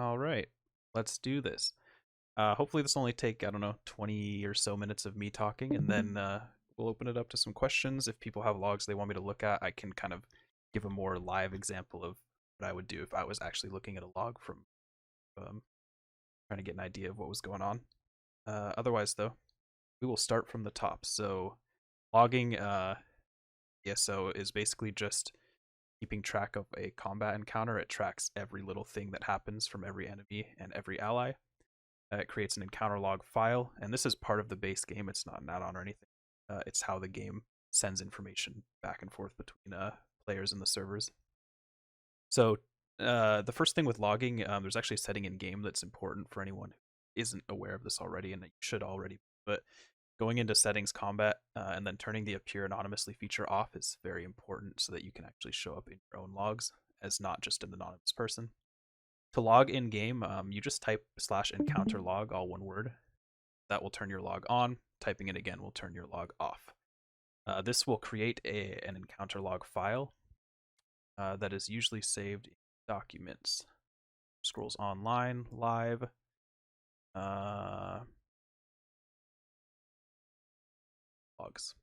All right, let's do this. Hopefully this will only take, I don't know, 20 or so minutes of me talking, and then we'll open it up to some questions. If people have logs they want me to look at, I can kind of give a more live example of what I would do if I was actually looking at a log from um, trying to get an idea of what was going on. Otherwise, though, we will start from the top. So logging ESO is basically just keeping track of a combat encounter. It tracks every little thing that happens from every enemy and every ally. It creates an encounter log file, and this is part of the base game. It's not an add-on or anything. It's how the game sends information back and forth between players and the servers. So the first thing with logging, there's actually a setting in game that's important for anyone who isn't aware of this already, and that you should already. But going into settings combat and then turning the appear anonymously feature off is very important so that you can actually show up in your own logs as not just an anonymous person. To log in game, you just type /encounter log, all one word. That will turn your log on. Typing it again will turn your log off. This will create an encounter log file that is usually saved in documents. Scrolls online, live. Logs.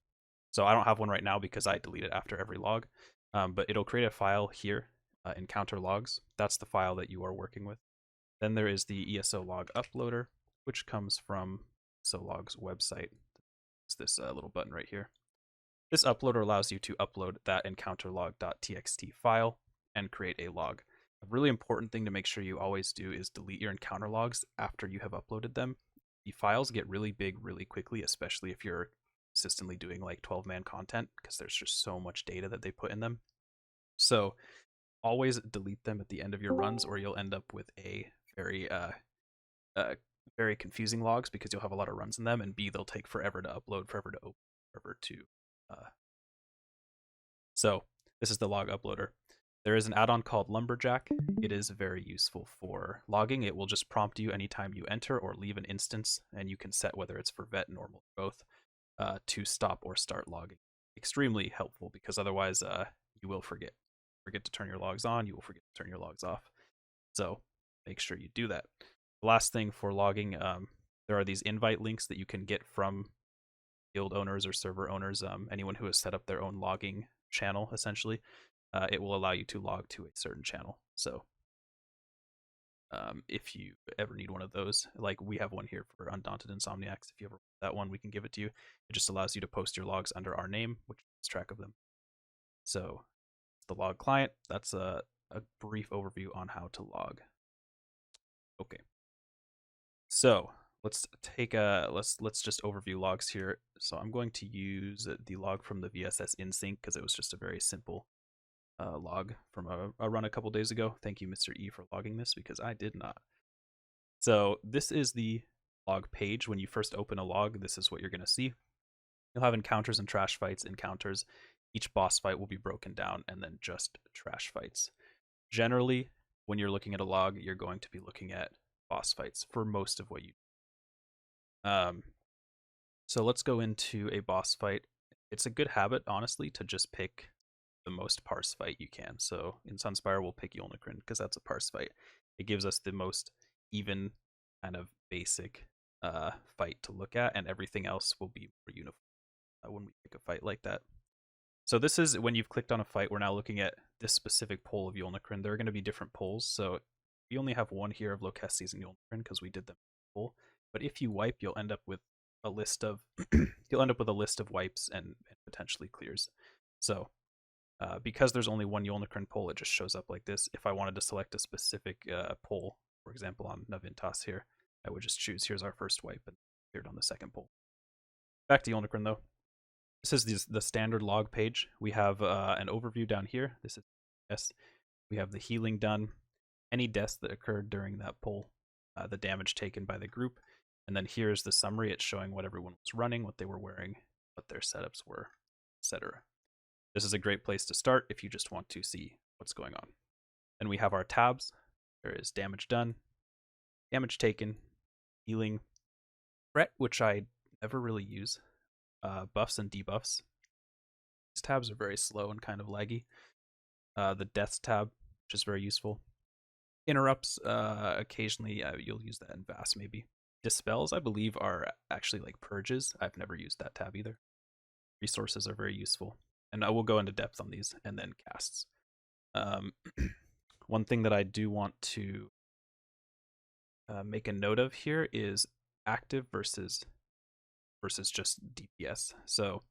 So I don't have one right now because I delete it after every log, but it'll create a file here, encounter logs. That's the file that you are working with. Then there is the ESO log uploader, which comes from ESO Logs website. It's this little button right here. This uploader allows you to upload that encounter log.txt file and create a log. A really important thing to make sure you always do is delete your encounter logs after you have uploaded them. The files get really big really quickly, especially if you're consistently doing like 12-man content, because there's just so much data that they put in them. So always delete them at the end of your runs, or you'll end up with a very very confusing logs because you'll have a lot of runs in them, and B, they'll take forever to upload, forever to open, forever to. So this is the log uploader. There is an add-on called Lumberjack. It is very useful for logging. It will just prompt you anytime you enter or leave an instance, and you can set whether it's for vet, normal, or both, to stop or start logging. Extremely helpful because otherwise you will forget. Forget to turn your logs on, you will forget to turn your logs off. So make sure you do that. The last thing for logging, there are these invite links that you can get from guild owners or server owners, anyone who has set up their own logging channel, essentially. It will allow you to log to a certain channel. So if you ever need one of those, like we have one here for Undaunted Insomniacs. If you ever want that one, we can give it to you. It just allows you to post your logs under our name, which keeps track of them. So the log client, that's a brief overview on how to log. Okay. So let's take a let's just overview logs here. So I'm going to use the log from the VSS InSync because it was just a very simple log from a run a couple days ago. Thank you, Mr. E, for logging this because I did not. So this is the log page. When you first open a log, this is what you're going to see. You'll have encounters and trash fights. Encounters, each boss fight will be broken down, and then just trash fights. Generally, when you're looking at a log, you're going to be looking at boss fights for most of what you do. So let's go into a boss fight. It's a good habit, honestly, to just pick the most parse fight you can. So in Sunspire, we'll pick Yolnahkriin because that's a parse fight. It gives us the most even kind of basic fight to look at, and everything else will be more uniform when we pick a fight like that. So this is when you've clicked on a fight, we're now looking at this specific poll of Yolnahkriin. There are going to be different polls, so we only have one here of Lokestes and Yolnahkriin because we did them poll. But if you wipe, you'll end up with a list of wipes and potentially clears. So because there's only one Yolnahkriin poll, it just shows up like this. If I wanted to select a specific poll, for example, on Navintas here, I would just choose here's our first wipe and appeared on the second poll. Back to Yolnahkriin though. This is the standard log page. We have an overview down here. This is yes. We have the healing done, any deaths that occurred during that poll, the damage taken by the group, and then here's the summary. It's showing what everyone was running, what they were wearing, what their setups were, etc. This is a great place to start if you just want to see what's going on. Then we have our tabs. There is damage done, damage taken, healing, threat, which I never really use, buffs and debuffs. These tabs are very slow and kind of laggy. The deaths tab, which is very useful. Interrupts, occasionally you'll use that in VAS maybe. Dispels, I believe, are actually like purges. I've never used that tab either. Resources are very useful. And I will go into depth on these, and then casts. One thing that I do want to make a note of here is active versus just DPS. So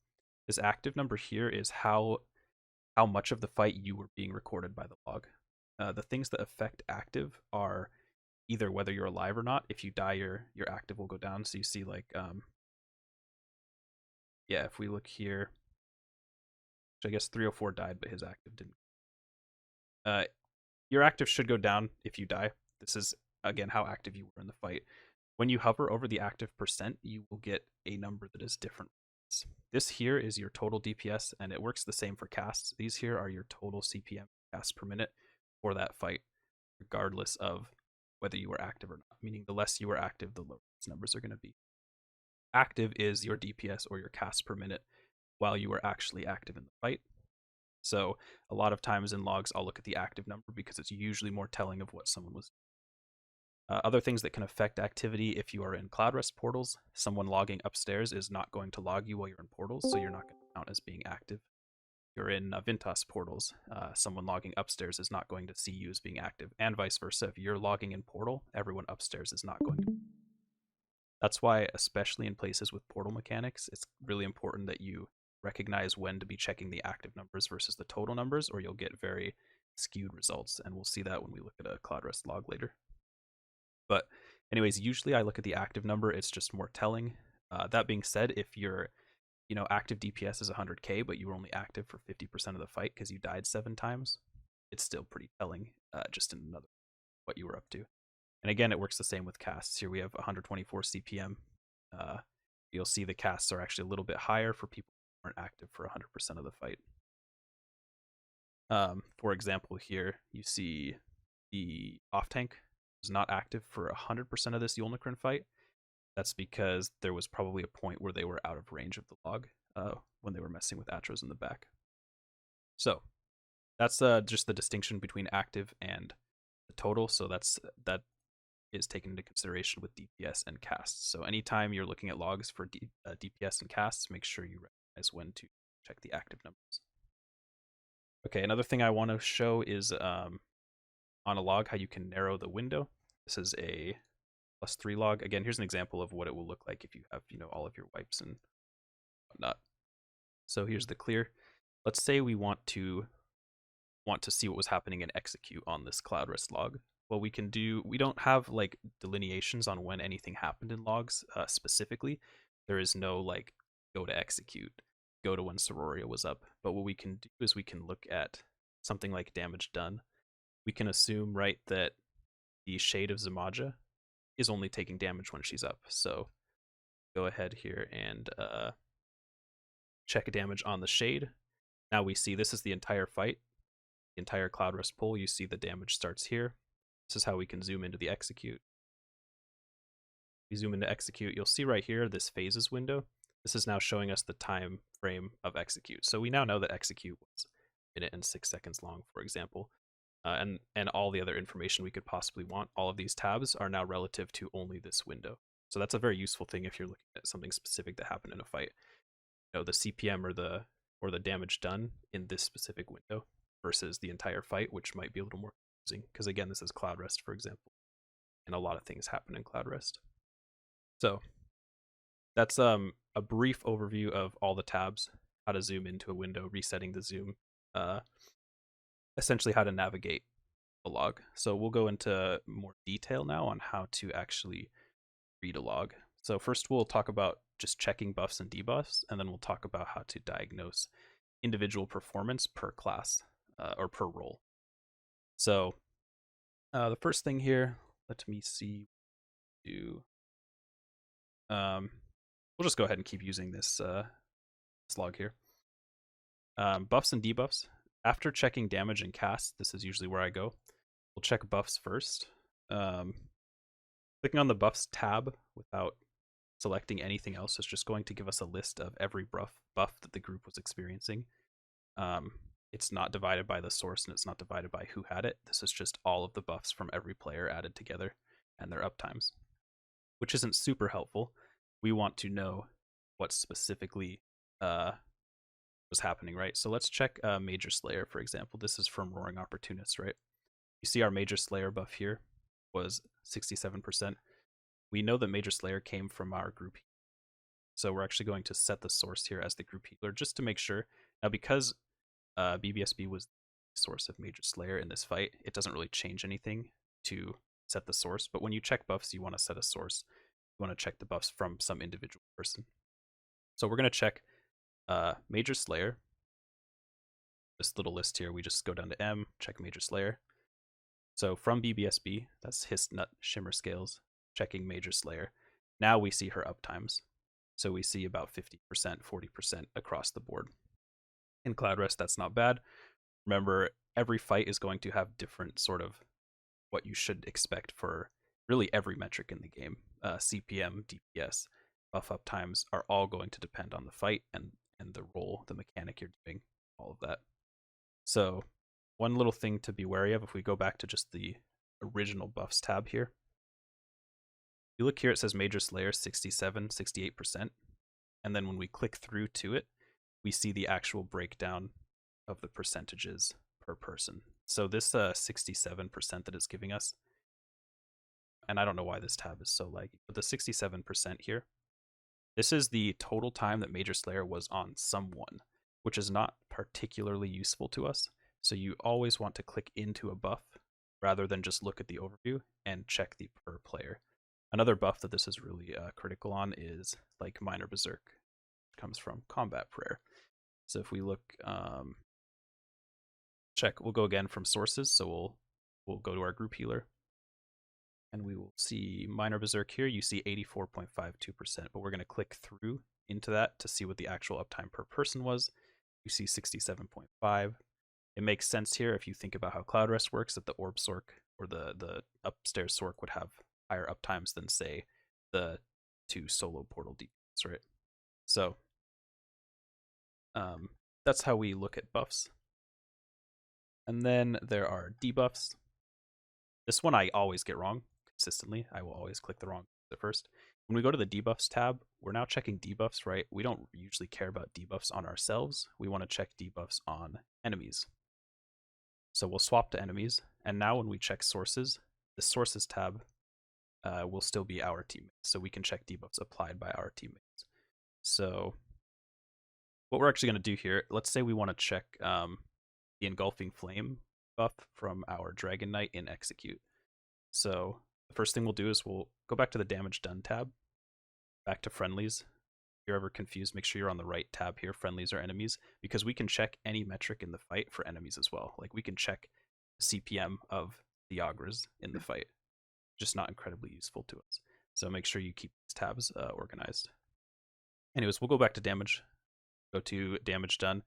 this active number here is how much of the fight you were being recorded by the log. The things that affect active are either whether you're alive or not. If you die, your active will go down. So you see like yeah, if we look here, which I guess 304 died, but his active didn't. Your active should go down if you die. This is again how active you were in the fight. When you hover over the active percent, you will get a number that is different. This here is your total DPS, and it works the same for casts. These here are your total CPM casts per minute for that fight, regardless of whether you were active or not. Meaning the less you were active, the lower these numbers are going to be. Active is your DPS or your casts per minute while you were actually active in the fight. So a lot of times in logs, I'll look at the active number because it's usually more telling of what someone was. Other things that can affect activity if you are in Cloud Rest portals, someone logging upstairs is not going to log you while you're in portals, so you're not going to count as being active. If you're in Vintas portals, someone logging upstairs is not going to see you as being active, and vice versa. If you're logging in portal, everyone upstairs is not going to. That's why, especially in places with portal mechanics, it's really important that you recognize when to be checking the active numbers versus the total numbers, or you'll get very skewed results, and we'll see that when we look at a Cloud Rest log later. But anyways, usually I look at the active number. It's just more telling. That being said, if your active DPS is 100k, but you were only active for 50% of the fight because you died 7 times, it's still pretty telling, just in another what you were up to. And again, it works the same with casts. Here we have 124 CPM. You'll see the casts are actually a little bit higher for people who aren't active for 100% of the fight. For example, here you see the off tank was not active for 100% of this Yulnikrin fight. That's because there was probably a point where they were out of range of the log when they were messing with Atros in the back. So that's just the distinction between active and the total. So that is taken into consideration with DPS and casts. So anytime you're looking at logs for DPS and casts, make sure you recognize when to check the active numbers. Okay, another thing I want to show is on a log how you can narrow the window. This is a +3 log. Again, here's an example of what it will look like if you have all of your wipes and whatnot. So here's the clear. Let's say we want to see what was happening in execute on this Cloud Rest log. Well, we don't have like delineations on when anything happened in logs specifically. There is no like go to execute, go to when Sororia was up. But what we can do is we can look at something like damage done. We can assume, right, that the Shade of Zamaja is only taking damage when she's up. So go ahead here and check damage on the Shade. Now we see this is the entire fight, the entire Cloud Rest pull. You see the damage starts here. This is how we can zoom into the execute. We zoom into execute, you'll see right here this phases window. This is now showing us the time frame of execute. So we now know that execute was 1 minute and 6 seconds long, for example. And all the other information we could possibly want. All of these tabs are now relative to only this window. So that's a very useful thing if you're looking at something specific that happened in a fight. The CPM or the damage done in this specific window versus the entire fight, which might be a little more confusing because again, this is Cloud Rest, for example, and a lot of things happen in Cloud Rest. So that's a brief overview of all the tabs, how to zoom into a window, resetting the zoom, essentially how to navigate a log. So we'll go into more detail now on how to actually read a log. So first we'll talk about just checking buffs and debuffs, and then we'll talk about how to diagnose individual performance per class or per role. So the first thing here, let me see. We'll just go ahead and keep using this log here. Buffs and debuffs. After checking damage and cast, this is usually where I go. We'll check buffs first. Clicking on the buffs tab without selecting anything else is just going to give us a list of every buff that the group was experiencing. it's not divided by the source and it's not divided by who had it. This is just all of the buffs from every player added together and their uptimes, which isn't super helpful. We want to know what specifically was happening, right? So let's check Major Slayer, for example. This is from Roaring Opportunist, right? You see our Major Slayer buff here was 67%. We know that Major Slayer came from our group. So we're actually going to set the source here as the group healer just to make sure. Now, because BBSB was the source of Major Slayer in this fight, it doesn't really change anything to set the source. But when you check buffs, you want to set a source. You want to check the buffs from some individual person. So we're going to check Major Slayer. This little list here, we just go down to M, check Major Slayer. So from BBSB, that's Hist Nut Shimmer Scales, checking Major Slayer. Now we see her uptimes. So we see about 50%, 40% across the board. In Cloud Rest, that's not bad. Remember, every fight is going to have different sort of what you should expect for really every metric in the game. CPM, DPS, buff uptimes are all going to depend on the fight and the role, the mechanic you're doing, all of that. So one little thing to be wary of, if we go back to just the original buffs tab here, you look here, it says Major Slayer 67, 68%. And then when we click through to it, we see the actual breakdown of the percentages per person. So this 67% that it's giving us, and I don't know why this tab is so laggy, but the 67% here, this is the total time that Major Slayer was on someone, which is not particularly useful to us. So you always want to click into a buff rather than just look at the overview and check the per player. Another buff that this is really critical on is like Minor Berserk, which comes from Combat Prayer. So if we look, check, we'll go again from sources. So we'll go to our group healer, and we will see Minor Berserk here. You see 84.52%, but we're going to click through into that to see what the actual uptime per person was. You see 67.5. It makes sense here if you think about how Cloud Rest works, that the Orb Sork or the upstairs Sork would have higher uptimes than, say, the 2 solo portal demons, right? So that's how we look at buffs. And then there are debuffs. This one I always get wrong consistently. I will always click the wrong at first. When we go to the debuffs tab, we're now checking debuffs, right? We don't usually care about debuffs on ourselves. We want to check debuffs on enemies. So we'll swap to enemies. And now when we check sources, the sources tab will still be our teammates. So we can check debuffs applied by our teammates. So what we're actually going to do here, let's say we want to check the Engulfing Flame buff from our Dragon Knight in Execute. So the first thing we'll do is we'll go back to the Damage Done tab, back to Friendlies. If you're ever confused, make sure you're on the right tab here, Friendlies or Enemies, because we can check any metric in the fight for enemies as well. Like we can check CPM of the Agras in the fight, just not incredibly useful to us. So make sure you keep these tabs organized. Anyways, we'll go back to damage, go to Damage Done,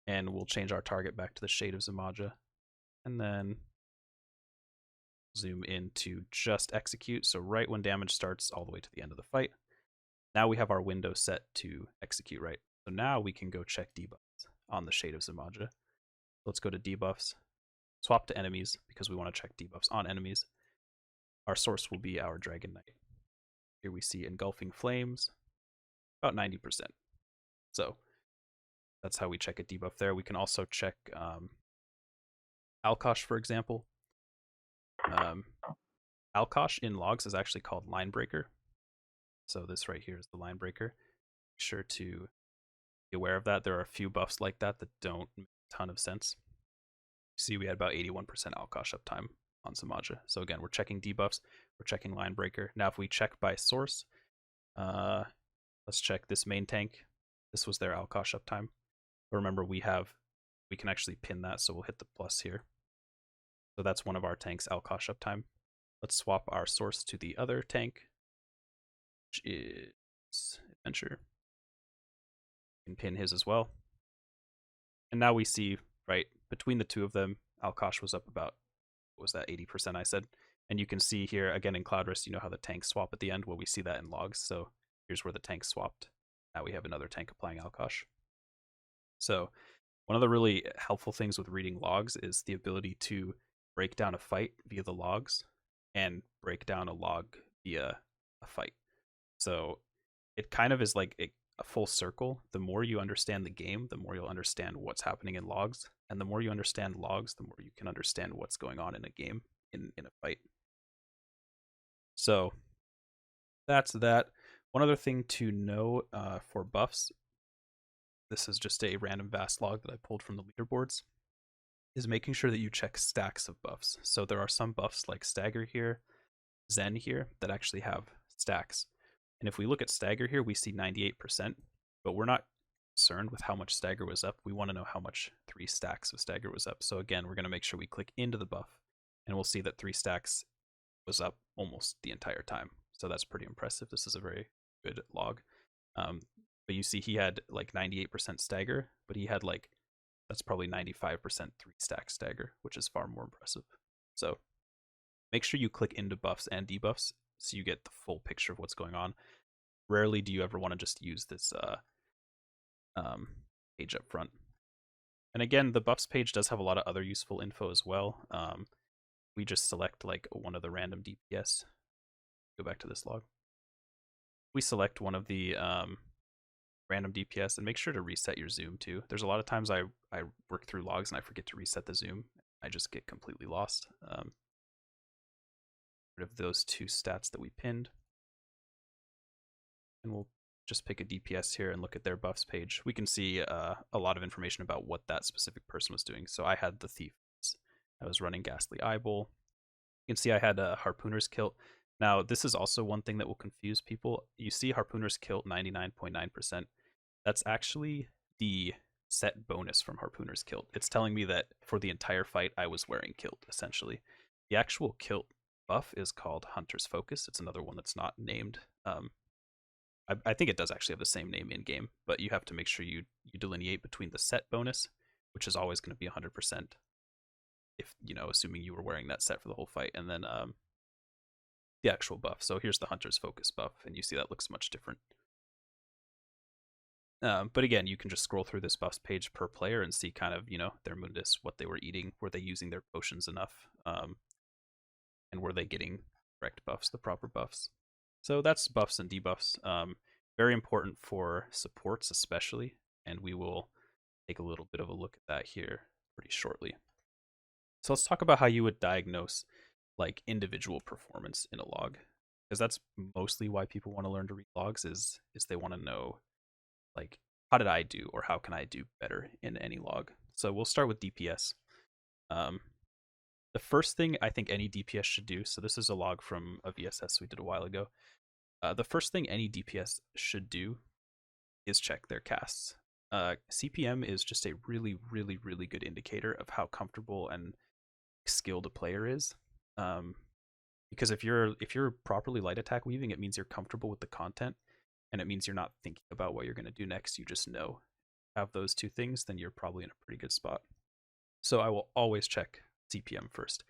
and we'll change our target back to the Shade of Zamaja, and then zoom into just Execute, so right when damage starts all the way to the end of the fight. Now we have our window set to execute, right? So now we can go check debuffs on the Shade of Zamaja. Let's go to debuffs, swap to enemies because we want to check debuffs on enemies. Our source will be our Dragon Knight. Here we see Engulfing Flames, about 90%. So that's how we check a debuff there. We can also check Alkosh, for example. Alkosh in logs is actually called Line Breaker. So this right here is the Line Breaker. Make sure to be aware of that. There are a few buffs like that that don't make a ton of sense. You see we had about 81% Alkosh uptime on Zamaja. So again, we're checking debuffs, we're checking Line Breaker. Now if we check by source, let's check this main tank. This was their Alkosh uptime. But remember, we can actually pin that, so we'll hit the plus here. So that's one of our tanks' Alkosh uptime. Let's swap our source to the other tank, which is Adventure. We can pin his as well. And now we see, right, between the two of them, Alkosh was up about, what was that, 80% I said? And you can see here, again in Cloud Rest, you know how the tanks swap at the end? Well, we see that in logs. So here's where the tank swapped. Now we have another tank applying Alkosh. So One of the really helpful things with reading logs is the ability to break down a fight via the logs and break down a log via a fight. So it kind of is like a full circle. The more you understand the game, the more you'll understand what's happening in logs. And the more you understand logs, the more you can understand what's going on in a game, in a fight. So that's that. One other thing to know for buffs, this is just a random vast log that I pulled from the leaderboards, is making sure that you check stacks of buffs. So there are some buffs like Stagger here, Zen here, that actually have stacks. And if we look at Stagger here, we see 98%, but we're not concerned with how much Stagger was up. We want to know how much 3 stacks of Stagger was up. So again, we're going to make sure we click into the buff, and we'll see that 3 stacks was up almost the entire time. So that's pretty impressive. This is a very good log. But you see he had like 98% Stagger, but he had like, that's probably 95% 3 stack Stagger, which is far more impressive. So make sure you click into buffs and debuffs so you get the full picture of what's going on. Rarely do you ever want to just use this page up front. And again, the buffs page does have a lot of other useful info as well. We just select like one of the random DPS. Go back to this log. We select one of the random DPS, and make sure to reset your zoom too. There's a lot of times I work through logs and I forget to reset the zoom. I just get completely lost. Rid of those 2 stats that we pinned. And we'll just pick a DPS here and look at their buffs page. We can see a lot of information about what that specific person was doing. So I had the Thief. I was running Ghastly Eyeball. You can see I had a Harpooner's Kilt. Now, this is also one thing that will confuse people. You see Harpooner's Kilt 99.9%. That's actually the set bonus from Harpooner's Kilt. It's telling me that for the entire fight, I was wearing Kilt, essentially. The actual Kilt buff is called Hunter's Focus. It's another one that's not named. I think it does actually have the same name in game, but you have to make sure you delineate between the set bonus, which is always going to be 100%, if assuming you were wearing that set for the whole fight, and then the actual buff. So here's the Hunter's Focus buff, and you see that looks much different. But again, you can just scroll through this buffs page per player and see kind of their mundus, what they were eating, were they using their potions enough, and were they getting correct buffs, the proper buffs. So that's buffs and debuffs. Very important for supports especially, and we will take a little bit of a look at that here pretty shortly. So let's talk about how you would diagnose like individual performance in a log, because that's mostly why people want to learn to read logs, is they want to know like, how did I do, or how can I do better in any log. So we'll start with DPS. The first thing I think any DPS should do, so this is a log from a VSS we did a while ago. The first thing any DPS should do is check their casts. CPM is just a really, really, really good indicator of how comfortable and skilled a player is. Because if you're properly light attack weaving, it means you're comfortable with the content, and it means you're not thinking about what you're going to do next. You just know. Have those 2 things, then you're probably in a pretty good spot. So I will always check CPM first.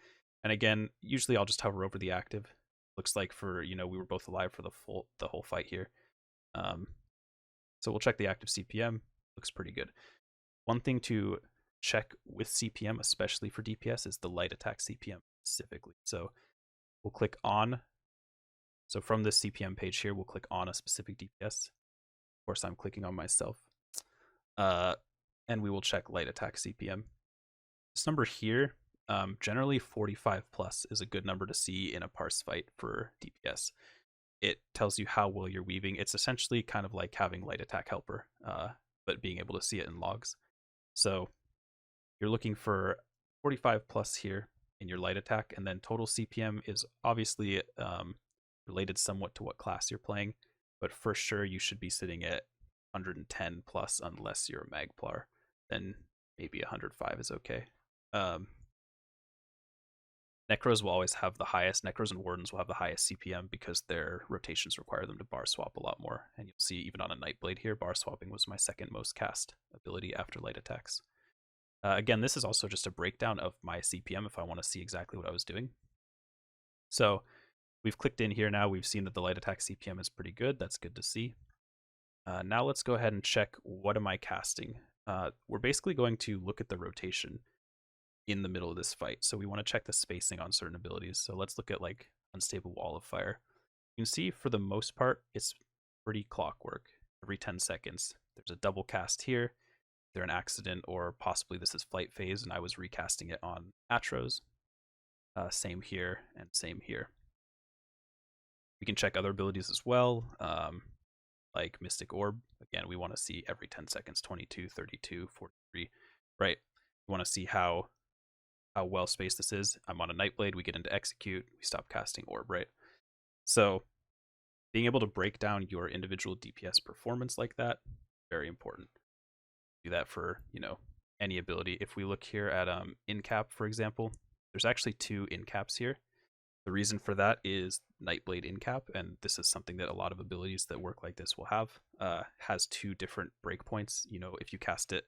And again, usually I'll just hover over the active. Looks like for, we were both alive for the whole fight here. So we'll check the active CPM. Looks pretty good. One thing to check with CPM, especially for DPS, is the light attack CPM specifically. So we'll click on. So from this CPM page here, we'll click on a specific DPS. Of course, I'm clicking on myself. And we will check light attack CPM. This number here, generally 45 plus is a good number to see in a parse fight for DPS. It tells you how well you're weaving. It's essentially kind of like having light attack helper, but being able to see it in logs. So you're looking for 45 plus here in your light attack, and then total CPM is obviously related somewhat to what class you're playing, but for sure you should be sitting at 110 plus unless you're a Magplar. Then maybe 105 is okay. Necros will always have the highest. Necros and Wardens will have the highest CPM because their rotations require them to bar swap a lot more. And you'll see even on a Nightblade here, bar swapping was my second most cast ability after light attacks. Again, this is also just a breakdown of my CPM if I want to see exactly what I was doing. So we've clicked in here now. We've seen that the light attack CPM is pretty good. That's good to see. Now let's go ahead and check what am I casting. we're basically going to look at the rotation in the middle of this fight. So we want to check the spacing on certain abilities. So let's look at like Unstable Wall of Fire. You can see for the most part, it's pretty clockwork. Every 10 seconds, there's a double cast here. They're an accident, or possibly this is flight phase, and I was recasting it on Atros. Same here and same here. We can check other abilities as well, like Mystic Orb. Again, we want to see every 10 seconds, 22, 32, 43, right? We want to see how well spaced this is. I'm on a Nightblade, we get into Execute, we stop casting Orb, right? So being able to break down your individual DPS performance like that, very important. Do that for, any ability. If we look here at Incap, for example, there's actually 2 Incaps here. The reason for that is Nightblade Incap, and this is something that a lot of abilities that work like this will have, has 2 different breakpoints, if you cast it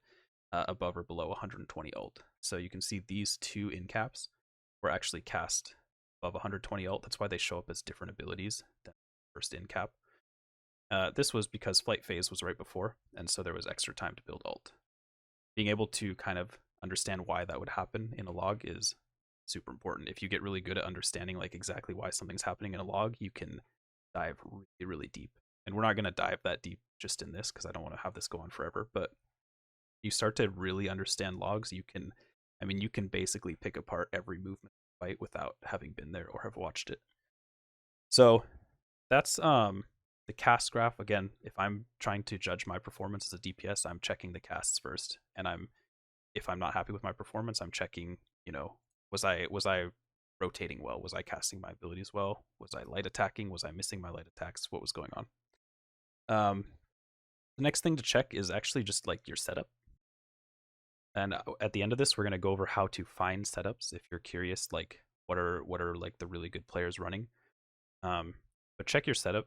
above or below 120 ult. So you can see these 2 Incaps were actually cast above 120 ult. That's why they show up as different abilities than the first Incap. This was because Flight Phase was right before, and so there was extra time to build ult. Being able to kind of understand why that would happen in a log is super important. If you get really good at understanding like exactly why something's happening in a log, you can dive really, really deep. And we're not going to dive that deep just in this because I don't want to have this go on forever, but you start to really understand logs, you can basically pick apart every movement fight without having been there or have watched it. So that's the cast graph. Again, if I'm trying to judge my performance as a DPS, I'm checking the casts first, and if I'm not happy with my performance, I'm checking, was I rotating well? Was I casting my abilities well? Was I light attacking? Was I missing my light attacks? What was going on? The next thing to check is actually just like your setup. And at the end of this, we're going to go over how to find setups if you're curious, like what are like the really good players running. But check your setup,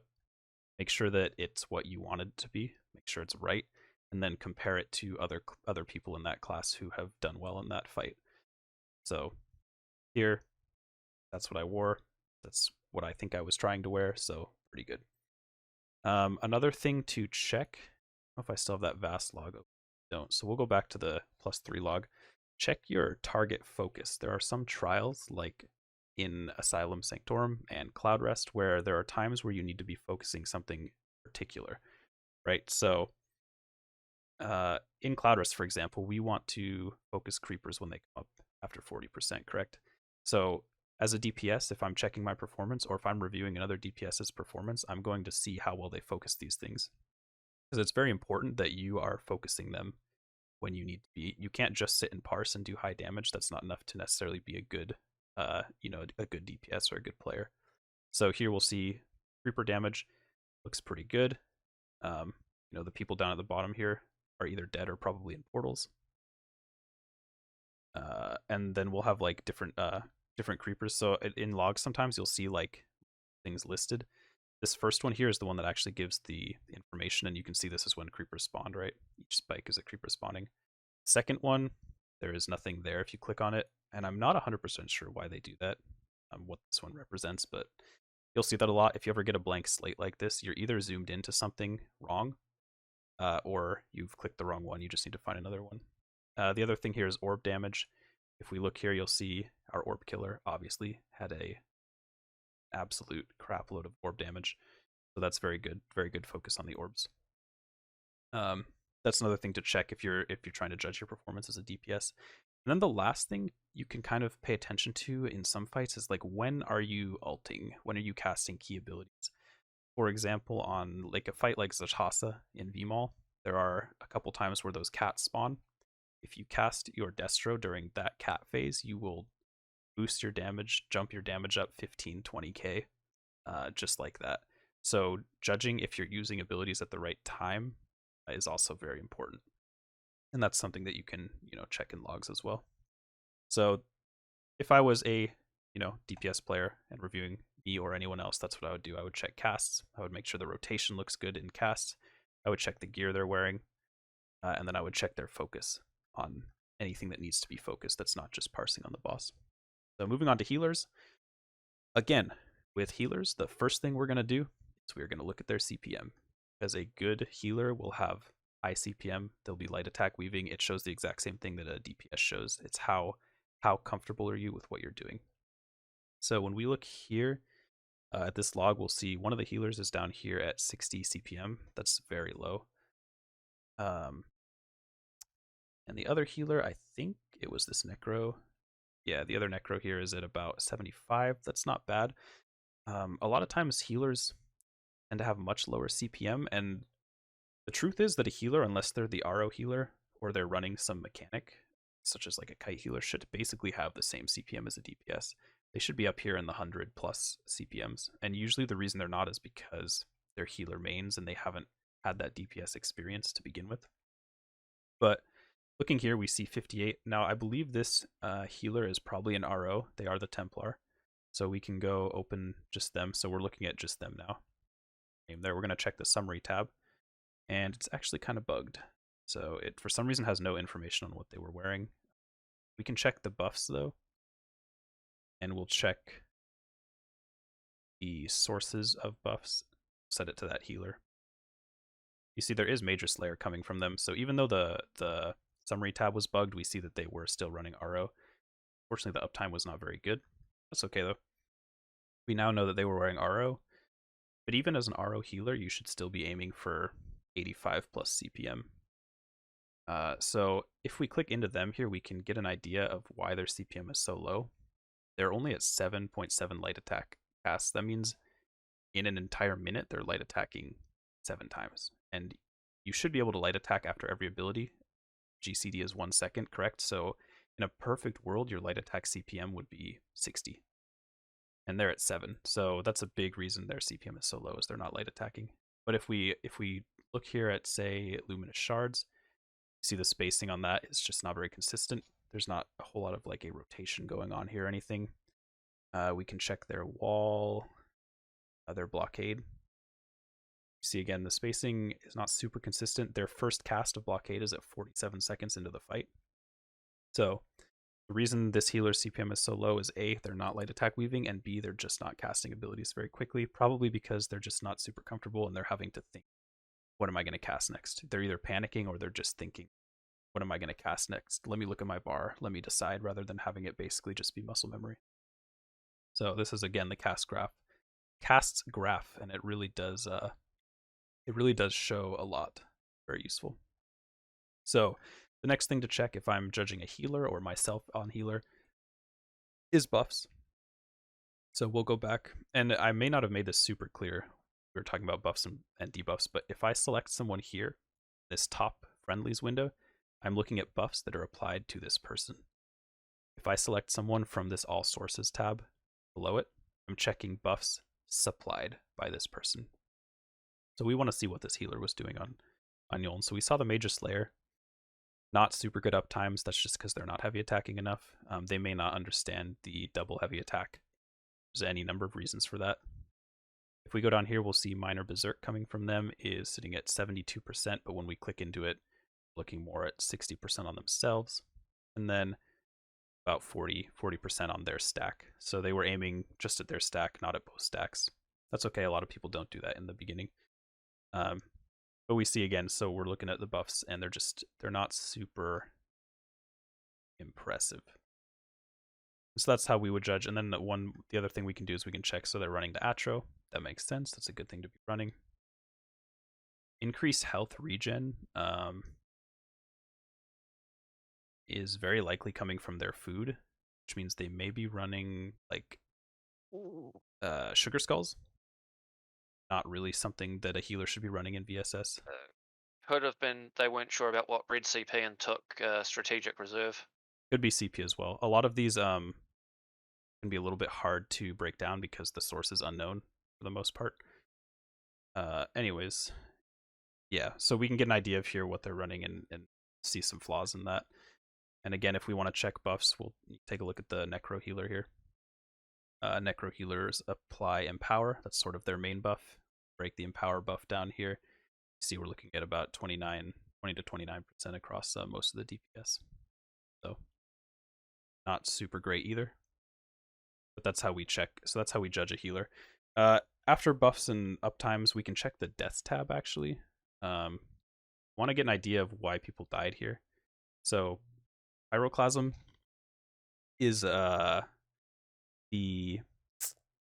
make sure that it's what you want it to be, make sure it's right, and then compare it to other people in that class who have done well in that fight. So here, that's what I wore. That's what I think I was trying to wear, so pretty good. Another thing to check, I don't know if I still have that vast log. Don't. So we'll go back to the +3 log. Check your target focus. There are some trials, like in Asylum Sanctorum and Cloud Rest, where there are times where you need to be focusing something particular, right? So in Cloud Rest, for example, we want to focus creepers when they come up after 40%, correct? So as a DPS, if I'm checking my performance or if I'm reviewing another DPS's performance, I'm going to see how well they focus these things. Because it's very important that you are focusing them when you need to be. You can't just sit and parse and do high damage. That's not enough to necessarily be a good, a good DPS or a good player. So here we'll see creeper damage looks pretty good. The people down at the bottom here are either dead or probably in portals. And then we'll have like different creepers. So in logs, sometimes you'll see like things listed. This first one here is the one that actually gives the information, and you can see this is when creepers spawned, right? Each spike is a creeper spawning. Second one, there is nothing there if you click on it, and I'm not 100% sure why they do that, what this one represents, but you'll see that a lot. If you ever get a blank slate like this, you're either zoomed into something wrong, or you've clicked the wrong one. You just need to find another one. The other thing here is orb damage. If we look here, you'll see our orb killer obviously had a absolute crap load of orb damage. So that's very good focus on the orbs. That's another thing to check if you're trying to judge your performance as a DPS. And then the last thing you can kind of pay attention to in some fights is like, when are you ulting? When are you casting key abilities? For example, on like a fight like Zashasa in VMAL, there are a couple times where those cats spawn. If you cast your Destro during that cat phase, you will boost your damage, jump your damage up 15, 20k, just like that. So judging if you're using abilities at the right time is also very important. And that's something that you can, check in logs as well. So if I was a, DPS player and reviewing me or anyone else, that's what I would do. I would check casts. I would make sure the rotation looks good in casts. I would check the gear they're wearing. And then I would check their focus on anything that needs to be focused that's not just parsing on the boss. So moving on to healers. Again, with healers, the first thing we're going to do is we're going to look at their CPM, because a good healer will have high CPM, they'll be light attack weaving. It shows the exact same thing that a DPS shows. It's how comfortable are you with what you're doing. So when we look here at this log, we'll see one of the healers is down here at 60 CPM. That's very low. And the other healer, I think it was this Necro. Yeah, the other Necro here is at about 75. That's not bad. A lot of times healers tend to have much lower CPM, and the truth is that a healer, unless they're the RO healer or they're running some mechanic, such as like a kite healer, should basically have the same CPM as a DPS. They should be up here in the 100 plus CPMs. And usually the reason they're not is because they're healer mains and they haven't had that DPS experience to begin with. But looking here, we see 58. Now, I believe this healer is probably an RO. They are the Templar. So we can go open just them. So we're looking at just them now. There, we're going to check the summary tab. And it's actually kind of bugged. So it, for some reason, has no information on what they were wearing. We can check the buffs, though. And we'll check the sources of buffs. Set it to that healer. You see there is Major Slayer coming from them. So even though the summary tab was bugged, we see that they were still running RO. Fortunately, the uptime was not very good. That's okay, though. We now know that they were wearing RO. But even as an RO healer, you should still be aiming for 85 plus CPM. So if we click into them here, we can get an idea of why their CPM is so low. They're only at 7.7 light attack casts. That means in an entire minute, they're light attacking 7 times. And you should be able to light attack after every ability. GCD is 1 second, correct? So in a perfect world, your light attack CPM would be 60. And they're at 7. So that's a big reason their CPM is so low, is they're not light attacking. But if we look here at, say, Luminous Shards, you see the spacing on that is just not very consistent. There's not a whole lot of like a rotation going on here or anything. We can check their wall, their blockade. You see again, the spacing is not super consistent. Their first cast of blockade is at 47 seconds into the fight. So the reason this healer's CPM is so low is A, they're not light attack weaving, and B, they're just not casting abilities very quickly, probably because they're just not super comfortable and they're having to think, what am I going to cast next? They're either panicking or they're just thinking, what am I going to cast next? Let me look at my bar. Let me decide, rather than having it basically just be muscle memory. So this is again the casts graph, and it really does show a lot. Very useful. So the next thing to check if I'm judging a healer or myself on healer is buffs. So we'll go back, and I may not have made this super clear. We were talking about buffs and debuffs, but if I select someone here, this top friendlies window, I'm looking at buffs that are applied to this person. If I select someone from this all sources tab below it, I'm checking buffs supplied by this person. So we want to see what this healer was doing on Yuln. So we saw the Major Slayer. Not super good uptimes. That's just because they're not heavy attacking enough. They may not understand the double heavy attack. There's any number of reasons for that. If we go down here, we'll see Minor Berserk coming from them is sitting at 72%, but when we click into it, looking more at 60% on themselves, and then about 40% on their stack. So they were aiming just at their stack, not at both stacks. That's okay. A lot of people don't do that in the beginning. But we see again, so we're looking at the buffs and they're not super impressive. So that's how we would judge. And then the other thing we can do is we can check. So they're running the Atro. That makes sense. That's a good thing to be running. Increase health regen is very likely coming from their food, which means they may be running like sugar skulls. Not really something that a healer should be running in VSS. Could have been they weren't sure about what red CP and took strategic reserve. Could be CP as well. A lot of these can be a little bit hard to break down because the source is unknown for the most part. Anyways, yeah, so we can get an idea of here what they're running and see some flaws in that. And again, if we want to check buffs, we'll take a look at the Necro Healer here. Necro Healers apply Empower. That's sort of their main buff. Break the Empower buff down here. You see we're looking at about 20 to 29% across most of the DPS. So not super great either. But that's how we check. So that's how we judge a healer. After buffs and uptimes, we can check the deaths tab actually. want to get an idea of why people died here. So pyroclasm is the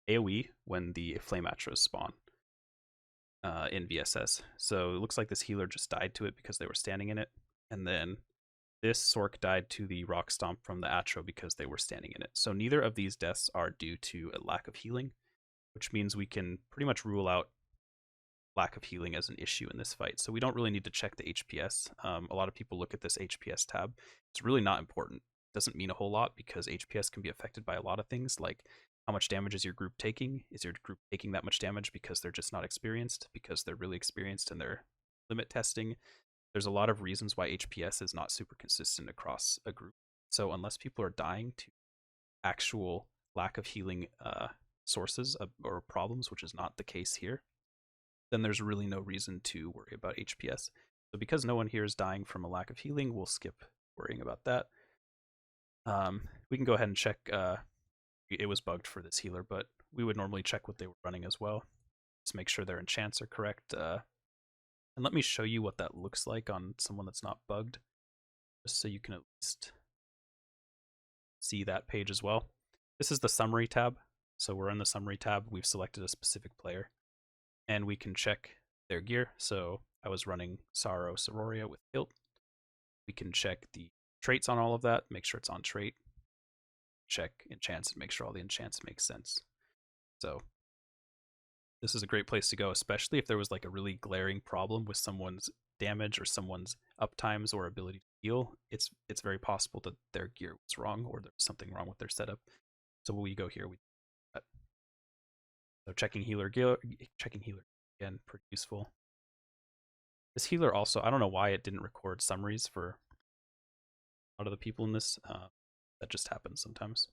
AoE when the flame atros spawn in VSS. So it looks like this healer just died to it because they were standing in it, and then this Sork died to the rock stomp from the atro because they were standing in it. So neither of these deaths are due to a lack of healing, which means we can pretty much rule out lack of healing as an issue in this fight. So we don't really need to check the HPS. A lot of people look at this HPS tab. It's really not important. It doesn't mean a whole lot because HPS can be affected by a lot of things, like how much damage is your group taking? Is your group taking that much damage because they're just not experienced, because they're really experienced and they're limit testing? There's a lot of reasons why HPS is not super consistent across a group. So unless people are dying to actual lack of healing sources or problems, which is not the case here, then there's really no reason to worry about HPS. So because no one here is dying from a lack of healing, we'll skip worrying about that. We can go ahead and check. It was bugged for this healer, but we would normally check what they were running as well. Just make sure their enchants are correct. And let me show you what that looks like on someone that's not bugged, just so you can at least see that page as well. This is the summary tab. So we're in the summary tab. We've selected a specific player, and we can check their gear. So I was running Sorrow Sororia with Hilt. We can check the traits on all of that, make sure it's on trait. Check enchants and make sure all the enchants make sense. So this is a great place to go, especially if there was like a really glaring problem with someone's damage or someone's uptimes or ability to heal. It's very possible that their gear was wrong or there's something wrong with their setup. So when we go here, we do that. So checking healer gear, again, pretty useful. This healer also, I don't know why it didn't record summaries for a lot of the people in this. That just happens sometimes.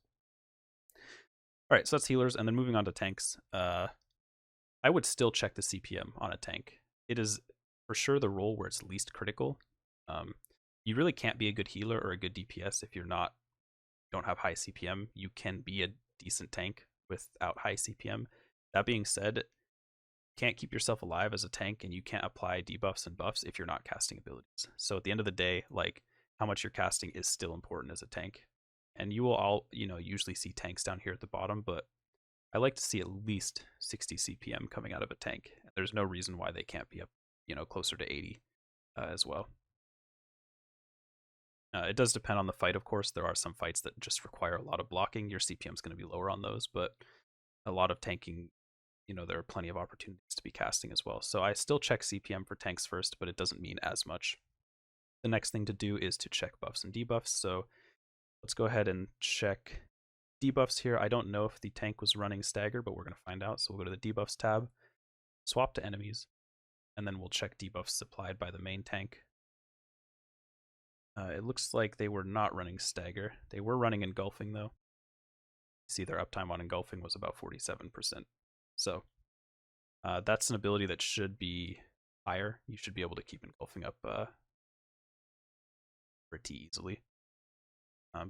All right, so that's healers, and then moving on to tanks. I would still check the CPM on a tank. It is for sure the role where it's least critical. You really can't be a good healer or a good DPS if don't have high CPM. You can be a decent tank without high CPM. That being said, you can't keep yourself alive as a tank, and you can't apply debuffs and buffs if you're not casting abilities. So at the end of the day, like, how much you're casting is still important as a tank. And you will all, usually see tanks down here at the bottom, but I like to see at least 60 CPM coming out of a tank. There's no reason why they can't be up, closer to 80 as well. It does depend on the fight, of course. There are some fights that just require a lot of blocking. Your CPM is going to be lower on those, but a lot of tanking, there are plenty of opportunities to be casting as well. So I still check CPM for tanks first, but it doesn't mean as much. The next thing to do is to check buffs and debuffs. So let's go ahead and check debuffs here. I don't know if the tank was running stagger, but we're going to find out. So we'll go to the debuffs tab, swap to enemies, and then we'll check debuffs supplied by the main tank. It looks like they were not running stagger. They were running engulfing though. See, their uptime on engulfing was about 47%. So that's an ability that should be higher. You should be able to keep engulfing up pretty easily.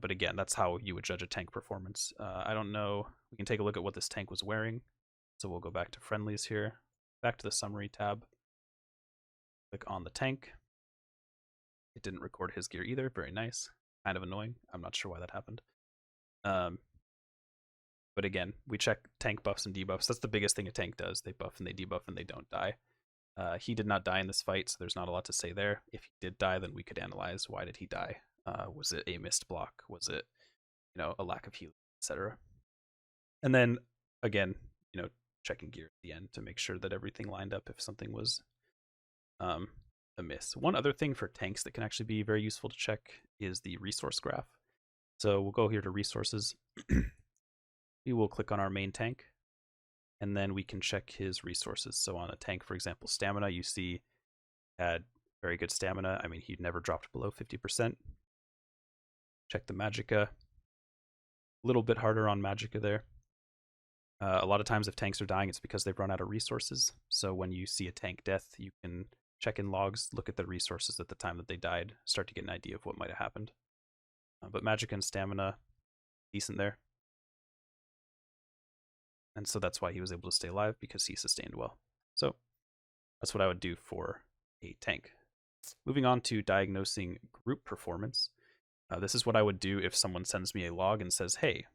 But again, that's how you would judge a tank performance. I don't know. We can take a look at what this tank was wearing. So we'll go back to friendlies here, back to the summary tab. Click on the tank. It didn't record his gear either. Very nice. Kind of annoying. I'm not sure why that happened. But again, we check tank buffs and debuffs. That's the biggest thing a tank does. They buff and they debuff and they don't die. He did not die in this fight, so there's not a lot to say there. If he did die, then we could analyze why did he die. Was it a missed block? Was it, a lack of healing, etc. And then again, checking gear at the end to make sure that everything lined up if something was amiss. One other thing for tanks that can actually be very useful to check is the resource graph. So we'll go here to resources. We will click on our main tank, and then we can check his resources. So on a tank, for example, stamina, you see had very good stamina. I mean, he'd never dropped below 50%. Check the magicka. A little bit harder on magicka there. A lot of times if tanks are dying, it's because they've run out of resources. So when you see a tank death, you can check in logs, look at the resources at the time that they died, start to get an idea of what might have happened. But magicka and stamina, decent there. And so that's why he was able to stay alive, because he sustained well. So that's what I would do for a tank. Moving on to diagnosing group performance. This is what I would do if someone sends me a log and says, hey,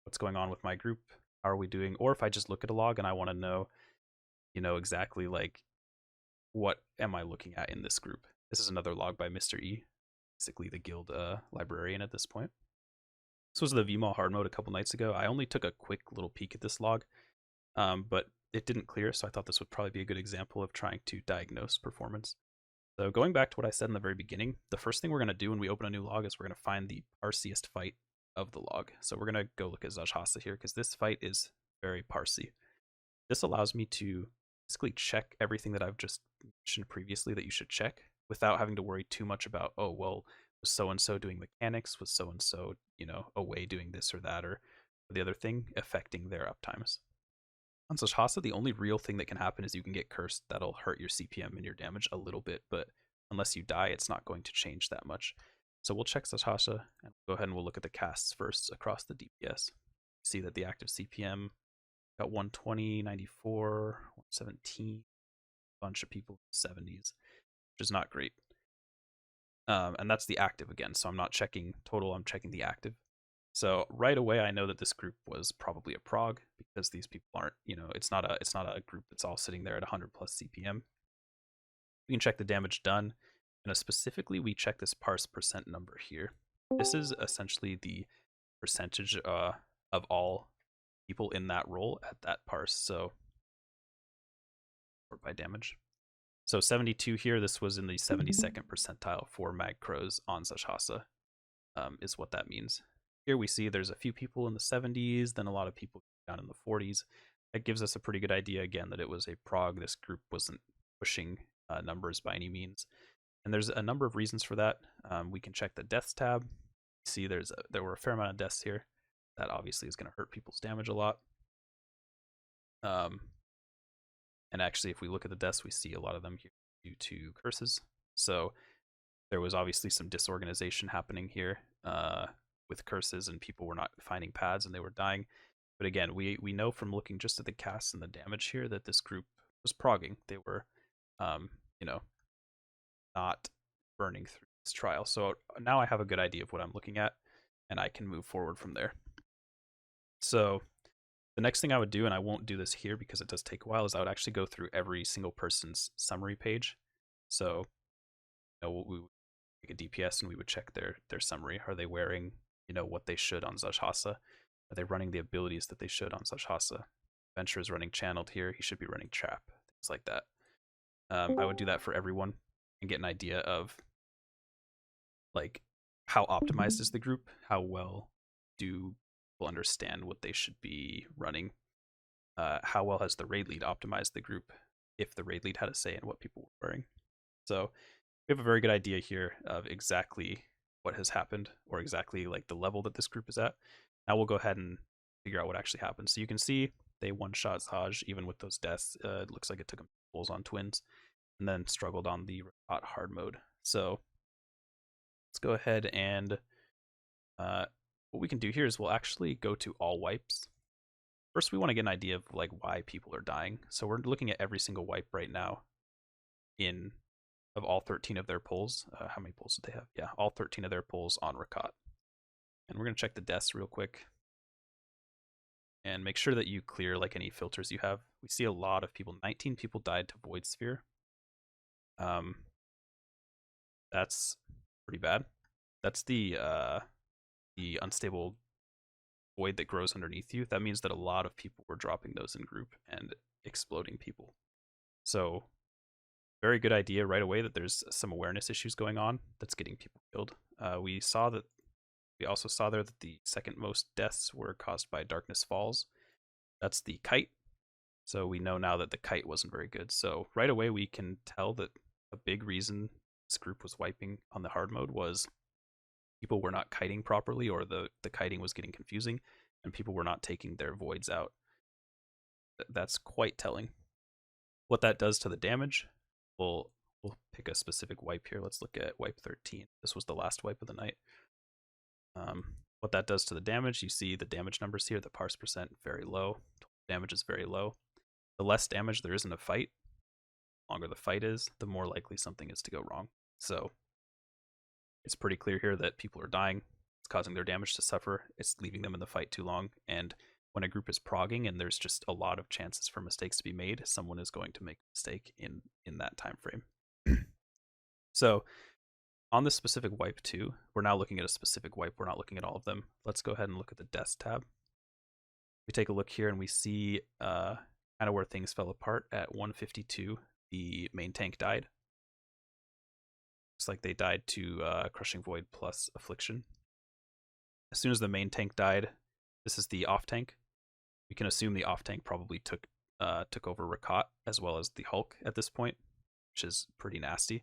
what's going on with my group? How are we doing? Or if I just look at a log and I want to know, exactly like what am I looking at in this group? This is another log by Mr. E, basically the guild librarian at this point. This was the VMall hard mode a couple nights ago. I only took a quick little peek at this log, but it didn't clear, so I thought this would probably be a good example of trying to diagnose performance. So going back to what I said in the very beginning, the first thing we're going to do when we open a new log is we're going to find the parsiest fight of the log. So we're going to go look at Zajhasa here because this fight is very parsy. This allows me to basically check everything that I've just mentioned previously that you should check without having to worry too much about, oh, well, was so-and-so doing mechanics? Was so-and-so, away doing this or that or the other thing affecting their uptimes? On Zajhasa, the only real thing that can happen is you can get cursed. That'll hurt your CPM and your damage a little bit, but unless you die, it's not going to change that much. So we'll check Zajhasa and go ahead and we'll look at the casts first across the DPS. See that the active CPM got 120, 94, 117, a bunch of people 70s, which is not great. And that's the active again. So I'm not checking total, I'm checking the active. So right away, I know that this group was probably a prog because these people aren't, it's not a group that's all sitting there at 100 plus CPM. We can check the damage done, and specifically, we check this parse percent number here. This is essentially the percentage of all people in that role at that parse. So, or by damage. So 72 here. This was in the 72nd percentile for mag crows on Zajhasa, is what that means. Here we see there's a few people in the 70s, then a lot of people down in the 40s. That gives us a pretty good idea, again, that it was a prog. This group wasn't pushing numbers by any means. And there's a number of reasons for that. We can check the deaths tab. See there were a fair amount of deaths here. That obviously is going to hurt people's damage a lot. And actually, if we look at the deaths, we see a lot of them here due to curses. So there was obviously some disorganization happening here with curses, and people were not finding pads and they were dying. But again, we know from looking just at the casts and the damage here that this group was progging. They were, not burning through this trial. So now I have a good idea of what I'm looking at, and I can move forward from there. So the next thing I would do, and I won't do this here because it does take a while, is I would actually go through every single person's summary page. So we would take a DPS and we would check their summary. Are they wearing what they should on Zajhasa? Are they running the abilities that they should on Zajhasa? Venture is running channeled here. He should be running trap, things like that. I would do that for everyone and get an idea of like how optimized is the group, how well do people understand what they should be running, how well has the raid lead optimized the group, if the raid lead had a say in what people were wearing. So we have a very good idea here of exactly what has happened, or exactly like the level that this group is at. Now we'll go ahead and figure out what actually happened. So you can see they one-shot Zaj even with those deaths. It looks like it took them pulls on twins, and then struggled on the hard mode. So let's go ahead and what we can do here is we'll actually go to all wipes. First, we want to get an idea of like why people are dying. So we're looking at every single wipe right now of all 13 of their pulls. How many pulls did they have? Yeah, all 13 of their pulls on Rakat. And we're going to check the deaths real quick and make sure that you clear like any filters you have. We see a lot of people. 19 people died to Void Sphere. That's pretty bad. That's the unstable void that grows underneath you. That means that a lot of people were dropping those in group and exploding people. So very good idea right away that there's some awareness issues going on that's getting people killed. We also saw there that the second most deaths were caused by Darkness Falls. That's the kite. So we know now that the kite wasn't very good. So right away we can tell that a big reason this group was wiping on the hard mode was people were not kiting properly, or the kiting was getting confusing, and people were not taking their voids out. That's quite telling. What that does to the damage, we'll pick a specific wipe here. Let's look at wipe 13. This was the last wipe of the night. What that does to the damage, you see the damage numbers here. The parse percent very low. Total damage is very low. The less damage there is in a fight, longer the fight is, the more likely something is to go wrong. So it's pretty clear here that people are dying. It's causing their damage to suffer. It's leaving them in the fight too long. And when a group is progging and there's just a lot of chances for mistakes to be made, someone is going to make a mistake in that time frame. So on this specific wipe too, we're now looking at a specific wipe. We're not looking at all of them. Let's go ahead and look at the deaths tab. We take a look here and we see kind of where things fell apart at 152. The main tank died. Looks like they died to Crushing Void plus Affliction. As soon as the main tank died, this is the off tank. We can assume the off tank probably took over Rakat as well as the Hulk at this point, which is pretty nasty.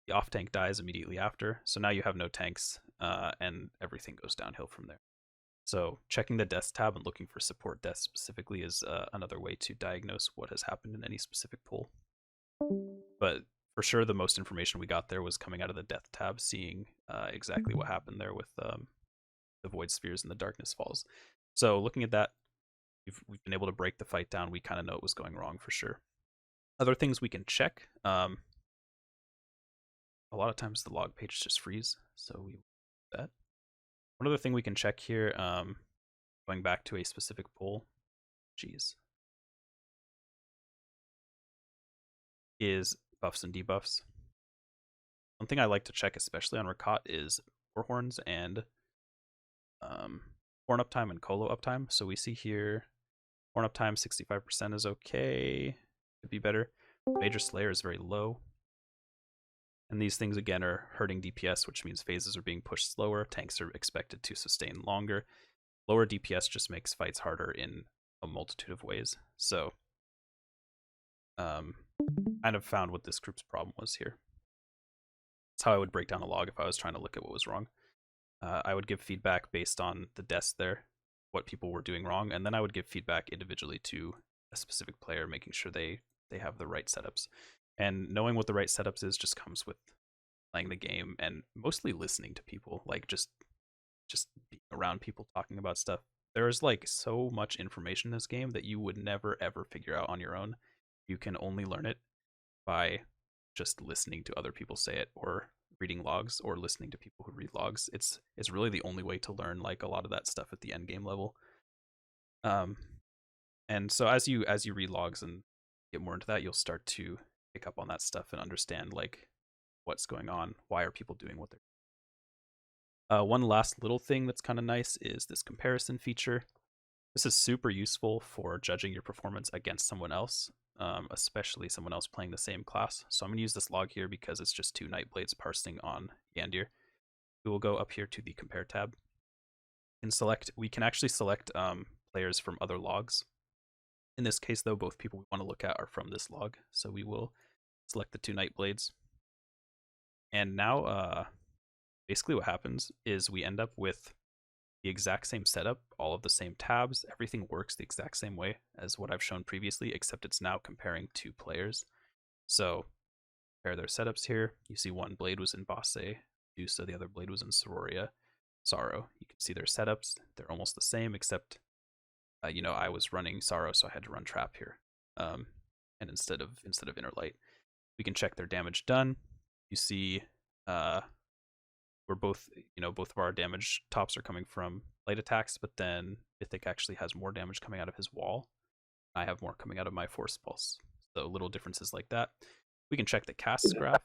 The off tank dies immediately after, so now you have no tanks, and everything goes downhill from there. So checking the deaths tab and looking for support deaths specifically is another way to diagnose what has happened in any specific pool. But for sure, the most information we got there was coming out of the death tab, seeing exactly what happened there with the void spheres and the darkness falls. So looking at that, we've been able to break the fight down. We kind of know what was going wrong for sure. Other things we can check. A lot of times the log pages just freeze, so we do that. One other thing we can check here, going back to a specific poll, is buffs and debuffs. One thing I like to check, especially on Rakat, is Warhorns and Horn uptime and Colo uptime. So we see here, Horn uptime 65% is okay. Could be better. Major Slayer is very low. And these things, again, are hurting DPS, which means phases are being pushed slower. Tanks are expected to sustain longer. Lower DPS just makes fights harder in a multitude of ways. So, kind of found what this group's problem was here. That's how I would break down a log if I was trying to look at what was wrong. I would give feedback based on the deaths there, what people were doing wrong, and then I would give feedback individually to a specific player, making sure they have the right setups. And knowing what the right setups is just comes with playing the game and mostly listening to people, like just being around people talking about stuff. There's like so much information in this game that you would never ever figure out on your own. You can only learn it by just listening to other people say it, or reading logs, or listening to people who read logs. It's really the only way to learn like a lot of that stuff at the end game level. And so as you read logs and get more into that, you'll start to pick up on that stuff and understand like what's going on, why are people doing what they're. One last little thing that's kind of nice is this comparison feature. This is super useful for judging your performance against someone else, especially someone else playing the same class. So I'm going to use this log here because it's just 2 Nightblades parsing on Yandir. We will go up here to the compare tab and we can actually select players from other logs. In this case, though, both people we want to look at are from this log. So we will select the 2 Nightblades. And now, basically what happens is we end up with the exact same setup, all of the same tabs, everything works the exact same way as what I've shown previously, except it's now comparing 2 players. So compare their setups here. You see one blade was in Basse Dusa, the other blade was in Sororia Sorrow. You can see their setups. They're almost the same, except I was running Sorrow, so I had to run Trap here. And instead of Inner Light, we can check their damage done. You see we're both of our damage tops are coming from light attacks, but then Mythic actually has more damage coming out of his wall. I have more coming out of my Force Pulse. So little differences like that. We can check the cast graph.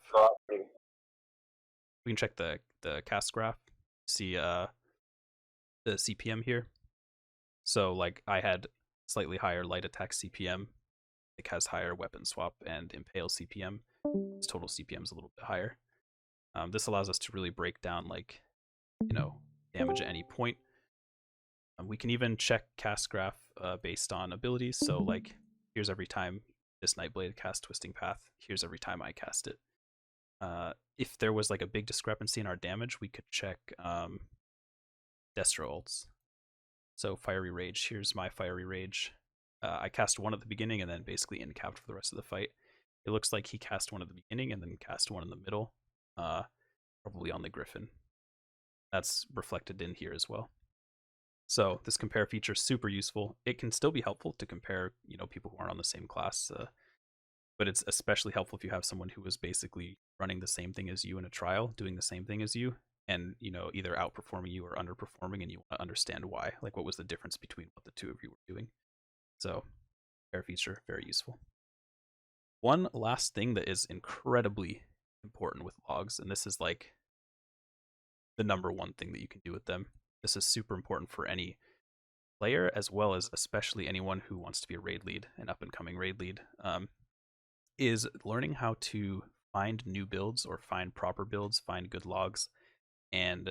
We can check the cast graph. See the CPM here. So like I had slightly higher light attack CPM. It has higher weapon swap and impale CPM. Its total CPM is a little bit higher. This allows us to really break down like damage at any point. We can even check cast graph based on abilities. So like here's every time this Nightblade casts Twisting Path. Here's every time I cast it. If there was like a big discrepancy in our damage, we could check Destro ults. So Fiery Rage, here's my Fiery Rage. I cast one at the beginning and then basically in-capped for the rest of the fight. It looks like he cast one at the beginning and then cast one in the middle, probably on the Griffin. That's reflected in here as well. So this compare feature is super useful. It can still be helpful to compare, people who aren't on the same class. but it's especially helpful if you have someone who is basically running the same thing as you in a trial, doing the same thing as you, and either outperforming you or underperforming, and you want to understand why. Like, what was the difference between what the two of you were doing? So, fair feature, very useful. One last thing that is incredibly important with logs, and this is like the number one thing that you can do with them. This is super important for any player, as well as especially anyone who wants to be a raid lead, an up and coming raid lead, is learning how to find new builds or find proper builds, find good logs, and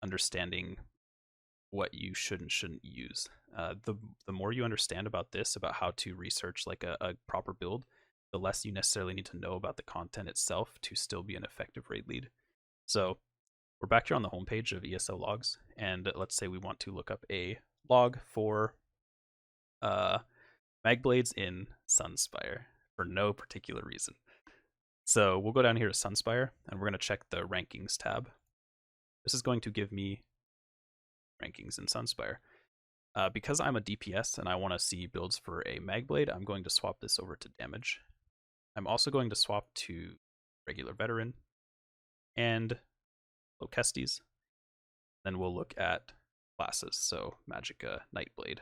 understanding what you should and shouldn't use. The more you understand about this, about how to research like a proper build, the less you necessarily need to know about the content itself to still be an effective raid lead. So we're back here on the homepage of ESO Logs, and let's say we want to look up a log for mag blades in Sunspire for no particular reason. So we'll go down here to Sunspire, and we're going to check the rankings tab. This is going to give me rankings in Sunspire. Because I'm a DPS and I want to see builds for a mag blade, I'm going to swap this over to damage. I'm also going to swap to regular veteran and Locestes. Then we'll look at classes. So Magicka, Nightblade.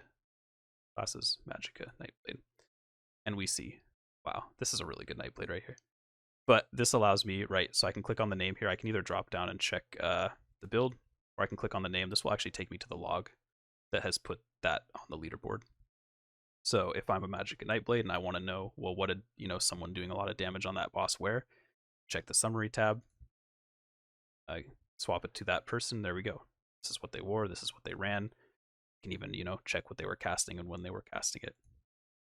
Classes, Magicka, Nightblade. And we see, wow, this is a really good Nightblade right here. But this allows me, right, so I can click on the name here. I can either drop down and check the build, or I can click on the name. This will actually take me to the log that has put that on the leaderboard. So if I'm a Magicka Nightblade and I want to know, well, what did someone doing a lot of damage on that boss wear? Check the summary tab. I swap it to that person. There we go. This is what they wore. This is what they ran. You can even check what they were casting and when they were casting it.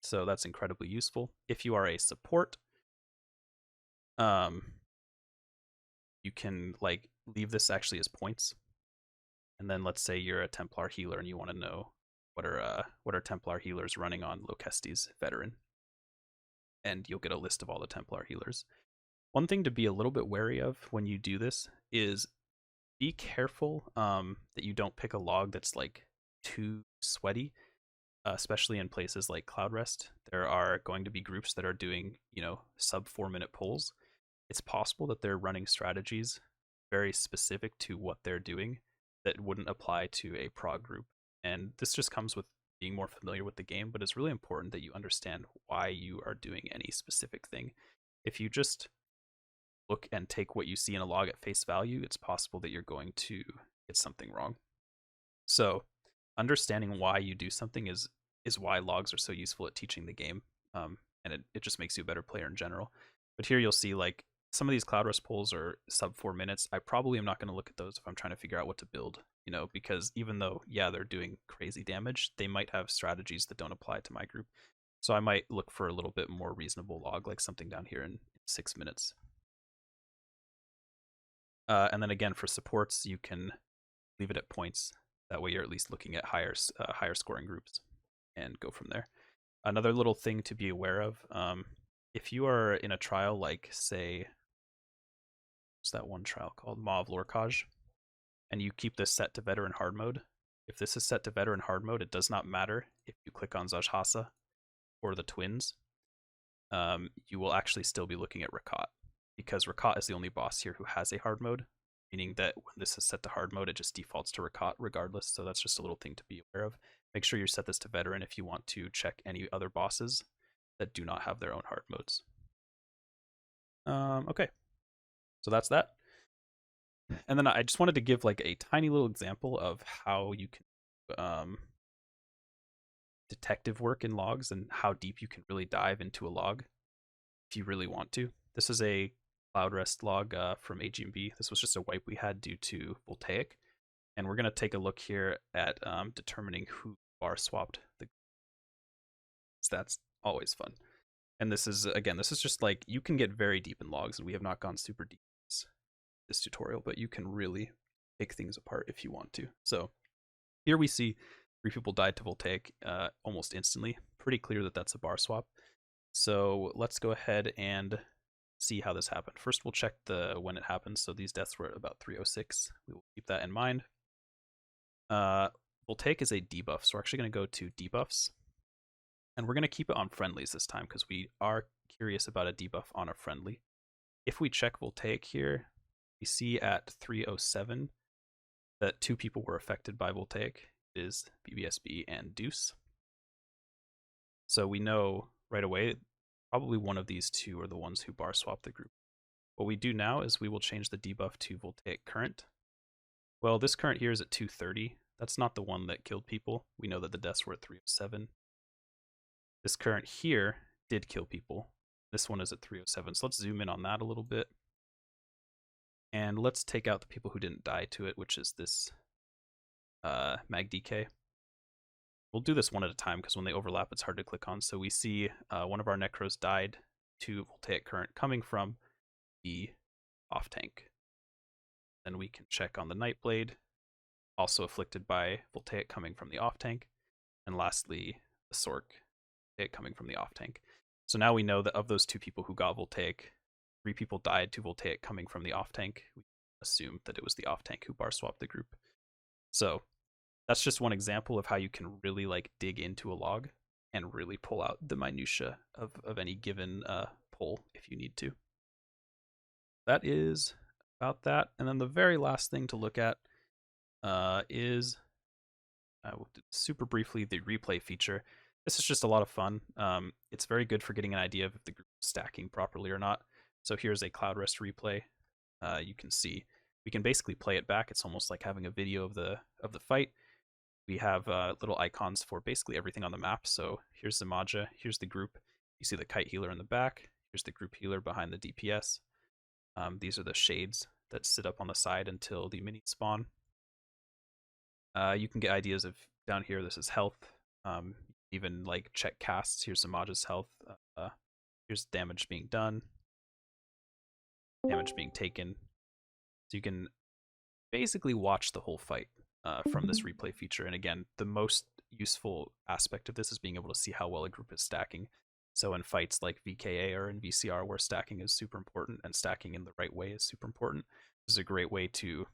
So that's incredibly useful. If you are a support, you can like leave this actually as points. And then let's say you're a Templar healer and you want to know what are Templar healers running on Locestes veteran, and you'll get a list of all the Templar healers. One thing to be a little bit wary of when you do this is be careful that you don't pick a log that's like too sweaty, especially in places like Cloud Rest. There are going to be groups that are doing sub 4-minute pulls. It's possible that they're running strategies very specific to what they're doing that wouldn't apply to a prog group. And this just comes with being more familiar with the game, but it's really important that you understand why you are doing any specific thing. If you just look and take what you see in a log at face value, it's possible that you're going to get something wrong. So understanding why you do something is why logs are so useful at teaching the game. And it just makes you a better player in general. But here you'll see like some of these Cloud Rest pulls are sub 4 minutes. I probably am not going to look at those if I'm trying to figure out what to build, because even though, yeah, they're doing crazy damage, they might have strategies that don't apply to my group. So I might look for a little bit more reasonable log, like something down here in 6 minutes. And then again, for supports, you can leave it at points. That way you're at least looking at higher scoring groups and go from there. Another little thing to be aware of, if you are in a trial like, say, what's that one trial called? Maw of Lorcage, and you keep this set to veteran hard mode. If this is set to veteran hard mode, it does not matter if you click on Zajhasa or the twins. You will actually still be looking at Rakat, because Rakat is the only boss here who has a hard mode, meaning that when this is set to hard mode, it just defaults to Rakat regardless. So that's just a little thing to be aware of. Make sure you set this to veteran if you want to check any other bosses that do not have their own hard modes. Okay, so that's that. And then I just wanted to give like a tiny little example of how you can detective work in logs and how deep you can really dive into a log if you really want to. This is a Cloud Rest log from AGMB. This was just a wipe we had due to Voltaic. And we're going to take a look here at determining who bar swapped the. That's always fun. And this is, again, this is just like, you can get very deep in logs, and we have not gone super deep in this tutorial, but you can really take things apart if you want to. So here we see 3 people died to Voltaic almost instantly. Pretty clear that that's a bar swap. So let's go ahead and see how this happened. First, we'll check when it happened. So these deaths were at about 3:06. We will keep that in mind. Voltaic is a debuff, so we're actually going to go to debuffs. And we're going to keep it on friendlies this time because we are curious about a debuff on a friendly. If we check Voltaic here, we see at 307 that 2 people were affected by Voltaic. It is BBSB and Deuce. So we know right away probably one of these 2 are the ones who bar swap the group. What we do now is we will change the debuff to Voltaic Current. Well, this current here is at 230. That's not the one that killed people. We know that the deaths were at 307. This current here did kill people. This one is at 307. So let's zoom in on that a little bit. And let's take out the people who didn't die to it, which is this Mag DK. We'll do this one at a time because when they overlap, it's hard to click on. So we see one of our Necros died to Voltaic Current coming from the off tank. Then we can check on the Nightblade, also afflicted by Voltaic coming from the off tank. And lastly, the Sork coming from the off tank. So now we know that of those 2 people who got Voltaic, 3 people died to Voltaic coming from the off tank. We assume that it was the off tank who bar swapped the group. So that's just one example of how you can really like dig into a log and really pull out the minutia of any given poll if you need to. That is about that. And then the very last thing to look at is super briefly the replay feature. This is just a lot of fun. It's very good for getting an idea of if the group is stacking properly or not. So here's a Cloud Rest replay. You can see we can basically play it back. It's almost like having a video of the fight. We have little icons for basically everything on the map. So here's Zamaja, here's the group. You see the kite healer in the back. Here's the group healer behind the DPS. These are the shades that sit up on the side until the minis spawn. You can get ideas of down here. This is health. Even like check casts. Here's Zamaja's health. Here's damage being done. Damage being taken. So you can basically watch the whole fight from this replay feature. And again, the most useful aspect of this is being able to see how well a group is stacking. So in fights like VKA or in VCR where stacking is super important and stacking in the right way is super important, this is a great way to,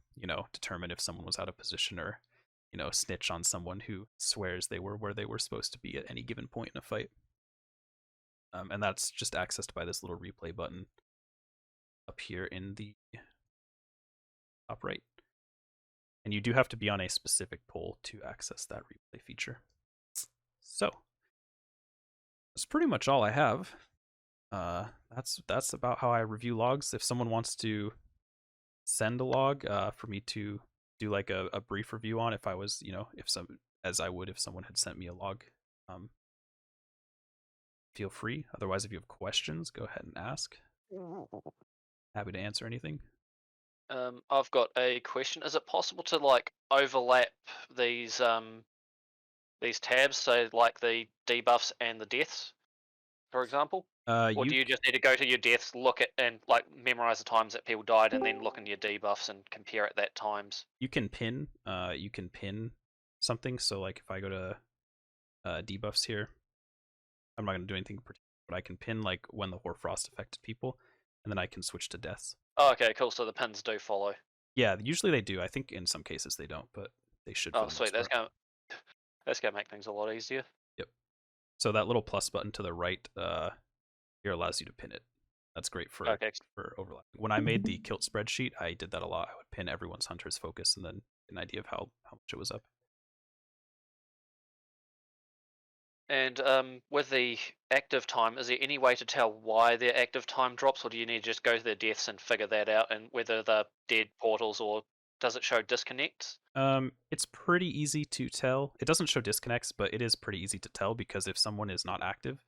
determine if someone was out of position or, snitch on someone who swears they were where they were supposed to be at any given point in a fight. And that's just accessed by this little replay button up here in the top right. And you do have to be on a specific poll to access that replay feature. So that's pretty much all I have. That's about how I review logs. If someone wants to send a log for me to do like a brief review on, if I was, as I would if someone had sent me a log, feel free. Otherwise, if you have questions, go ahead and ask. Happy to answer anything. I've got a question. Is it possible to like overlap these tabs, so like the debuffs and the deaths, for example? Or do you just need to go to your deaths, look at and like memorize the times that people died, and then look into your debuffs and compare at that times? You can pin. Something. So like if I go to debuffs here, I'm not going to do anything particular, but I can pin like when the Hoarfrost affected people, and then I can switch to deaths. Oh, okay, cool. So the pins do follow. Yeah, usually they do. I think in some cases they don't, but they should. Oh, sweet. That's gonna make things a lot easier. Yep. So that little plus button to the right here allows you to pin it. That's great for overlap. When I made the kilt spreadsheet, I did that a lot. I would pin everyone's hunter's focus and then an idea of how much it was up. And with the active time, is there any way to tell why their active time drops, or do you need to just go to their deaths and figure that out, and whether they're dead portals, or does it show disconnects? It's pretty easy to tell. It doesn't show disconnects, but it is pretty easy to tell because if someone is not active,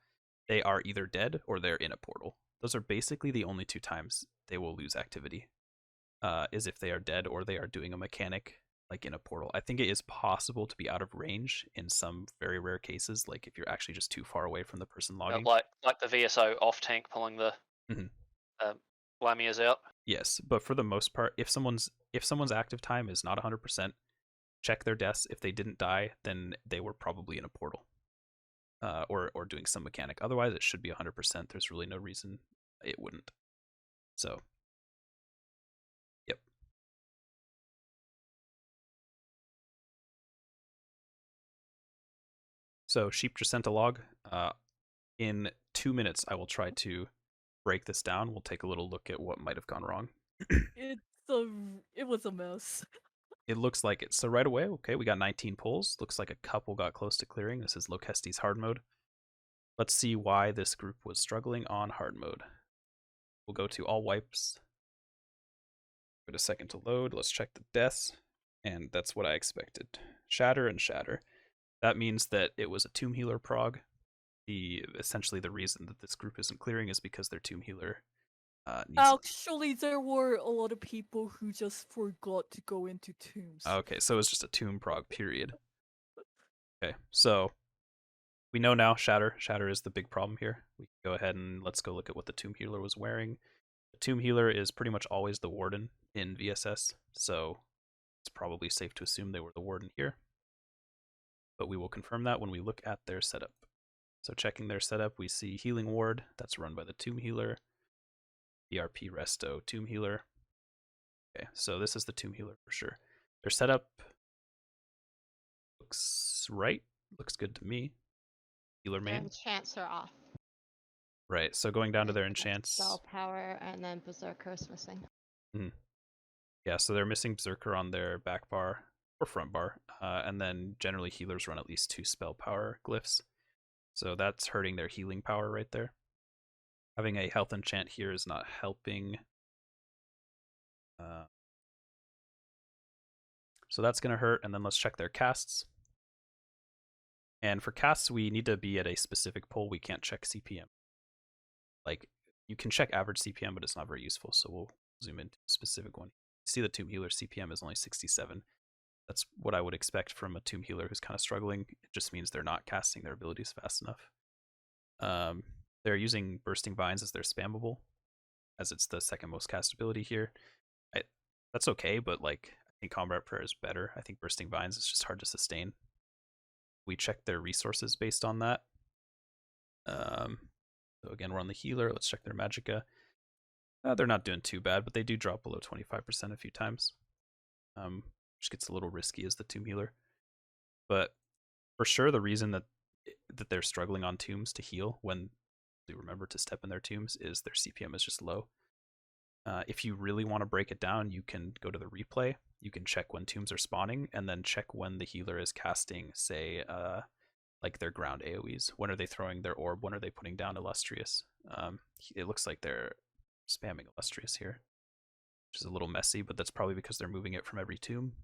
they are either dead or they're in a portal. Those are basically the only 2 times they will lose activity. Is if they are dead or they are doing a mechanic like in a portal. I think it is possible to be out of range in some very rare cases, like if you're actually just too far away from the person logging. Like the VSO off tank pulling the Lamias out. Yes, but for the most part, if someone's active time is not 100%, check their deaths. If they didn't die, then they were probably in a portal, or doing some mechanic. Otherwise, it should be 100%. There's really no reason it wouldn't. So, yep. So Sheep just sent a log. In 2 minutes, I will try to break this down. We'll take a little look at what might have gone wrong. It's a it was a mess. It looks like it. So right away, okay, we got 19 pulls. Looks like a couple got close to clearing. This is Lokesti's hard mode. Let's see why this group was struggling on hard mode. We'll go to all wipes. Wait a second to load. Let's check the deaths. And that's what I expected. Shatter and shatter. That means that it was a Tomb Healer prog. Essentially the reason that this group isn't clearing is because their Tomb Healer needs. Actually, there were a lot of people who just forgot to go into tombs. Okay, so it's just a Tomb prog, period. Okay, so we know now Shatter. Shatter is the big problem here. We can go ahead and let's go look at what the Tomb Healer was wearing. The Tomb Healer is pretty much always the Warden in VSS, so it's probably safe to assume they were the Warden here. But we will confirm that when we look at their setup. So checking their setup, we see Healing Ward. That's run by the Tomb Healer. ERP Resto Tomb Healer. Okay, so this is the Tomb Healer for sure. Their setup looks right. Looks good to me. Healer main. Enchants are off. Right, so going down to their enchants. Spell power, and then Berserker's missing. Yeah, so they're missing Berserker on their back bar or front bar. And then generally healers run at least 2 spell power glyphs. So that's hurting their healing power right there. Having a health enchant here is not helping. So that's going to hurt. And then let's check their casts. And for casts, we need to be at a specific pull. We can't check CPM. Like, you can check average CPM, but it's not very useful. So we'll zoom into a specific one. You see the Tomb Healer CPM is only 67. That's what I would expect from a Tomb Healer who's kind of struggling. It just means they're not casting their abilities fast enough. They're using Bursting Vines as their spammable, as it's the second most cast ability here. That's okay, but like I think Combat Prayer is better. I think Bursting Vines is just hard to sustain. We check their resources based on that. So again, we're on the healer. Let's check their Magicka. They're not doing too bad, but they do drop below 25% a few times. Which gets a little risky as the Tomb Healer. But for sure, the reason that they're struggling on tombs to heal when they remember to step in their tombs is their CPM is just low. If you really want to break it down, you can go to the replay. You can check when tombs are spawning, and then check when the healer is casting, say, like their ground AoEs. When are they throwing their orb? When are they putting down Illustrious? It looks like they're spamming Illustrious here, which is a little messy, but that's probably because they're moving it from every tomb.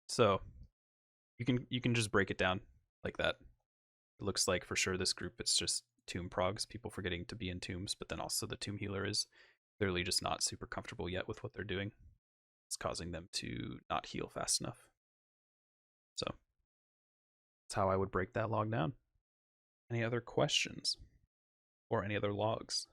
So you can just break it down like that. It looks like for sure this group, it's just tomb progs, people forgetting to be in tombs, but then also the Tomb Healer is clearly just not super comfortable yet with what they're doing. It's causing them to not heal fast enough. So that's how I would break that log down. Any other questions or any other logs?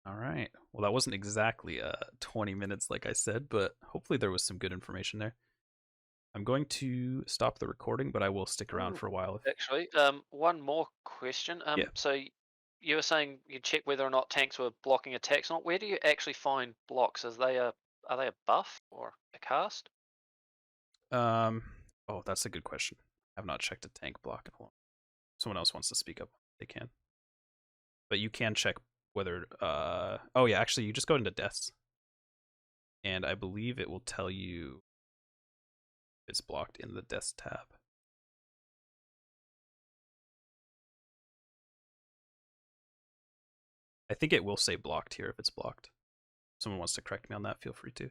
All right. Well, that wasn't exactly 20 minutes like I said, but hopefully there was some good information there. I'm going to stop the recording, but I will stick around for a while. Actually, one more question. Yeah. So you were saying you check whether or not tanks were blocking attacks or not. Where do you actually find blocks? Are they a buff or a cast? Oh, that's a good question. I have not checked a tank block in a long. Someone else wants to speak up, they can. But you can check whether oh yeah, actually you just go into deaths. And I believe it will tell you if it's blocked in the deaths tab. I think it will say blocked here if it's blocked. If someone wants to correct me on that, feel free to.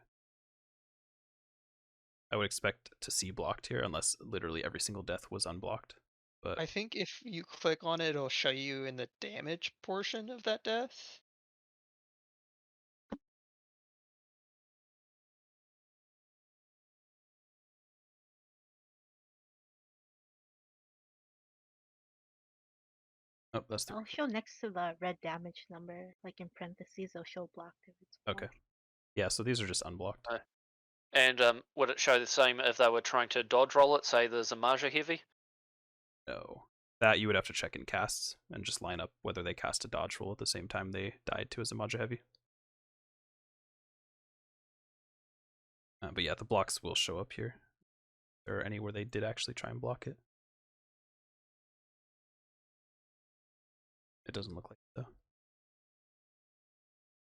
I would expect to see blocked here unless literally every single death was unblocked. But I think if you click on it, it'll show you in the damage portion of that death. oh, that's the It'll show next to the red damage number, like in parentheses, it'll show blocked if it's blocked. okay. Yeah, so these are just unblocked. And would it show the same if they were trying to dodge roll it? Say there's a Marja heavy. No. That you would have to check in casts and just line up whether they cast a dodge roll at the same time they died to a Zamaja Heavy. But yeah, the blocks will show up here. If there are any where they did actually try and block it. It doesn't look like it, though.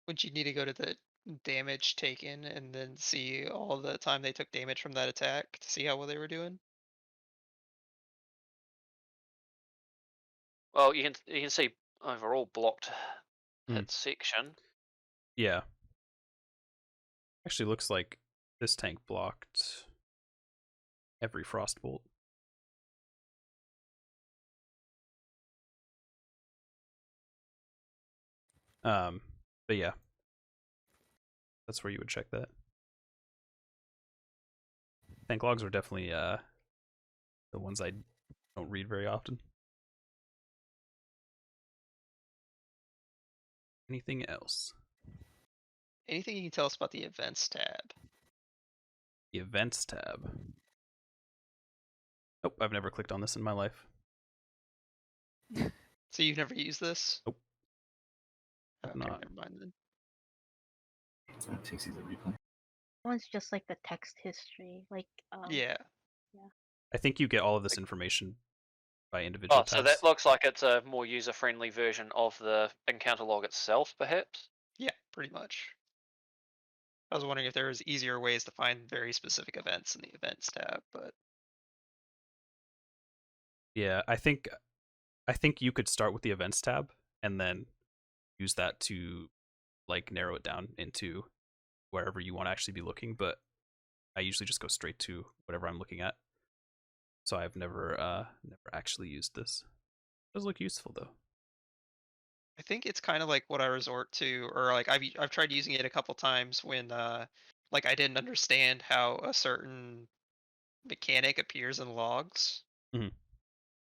Would you need to go to the damage taken and then see all the time they took damage from that attack to see how well they were doing? Well, you can see overall blocked Hmm. hit section. Yeah. Actually looks like this tank blocked every frostbolt. But yeah. That's where you would check that. Tank logs are definitely the ones I don't read very often. Anything else? Anything you can tell us about the events tab? The events tab. Nope, I've never clicked on this in my life. So you've never used this? Nope. Okay, Not. never mind then. One's just like the text history, like Yeah. I think you get all of this information by individual Oh, so tabs. that looks like it's a more user-friendly version of the encounter log itself, perhaps. Yeah, pretty much. I was wondering if there was easier ways to find very specific events in the events tab, but Yeah, I think you could start with the events tab and then use that to like narrow it down into wherever you want to actually be looking, but I usually just go straight to whatever I'm looking at. So I've never actually used this. It does look useful though. I think it's kind of like what I resort to, or like I've tried using it a couple times when like I didn't understand how a certain mechanic appears in logs. Mhm.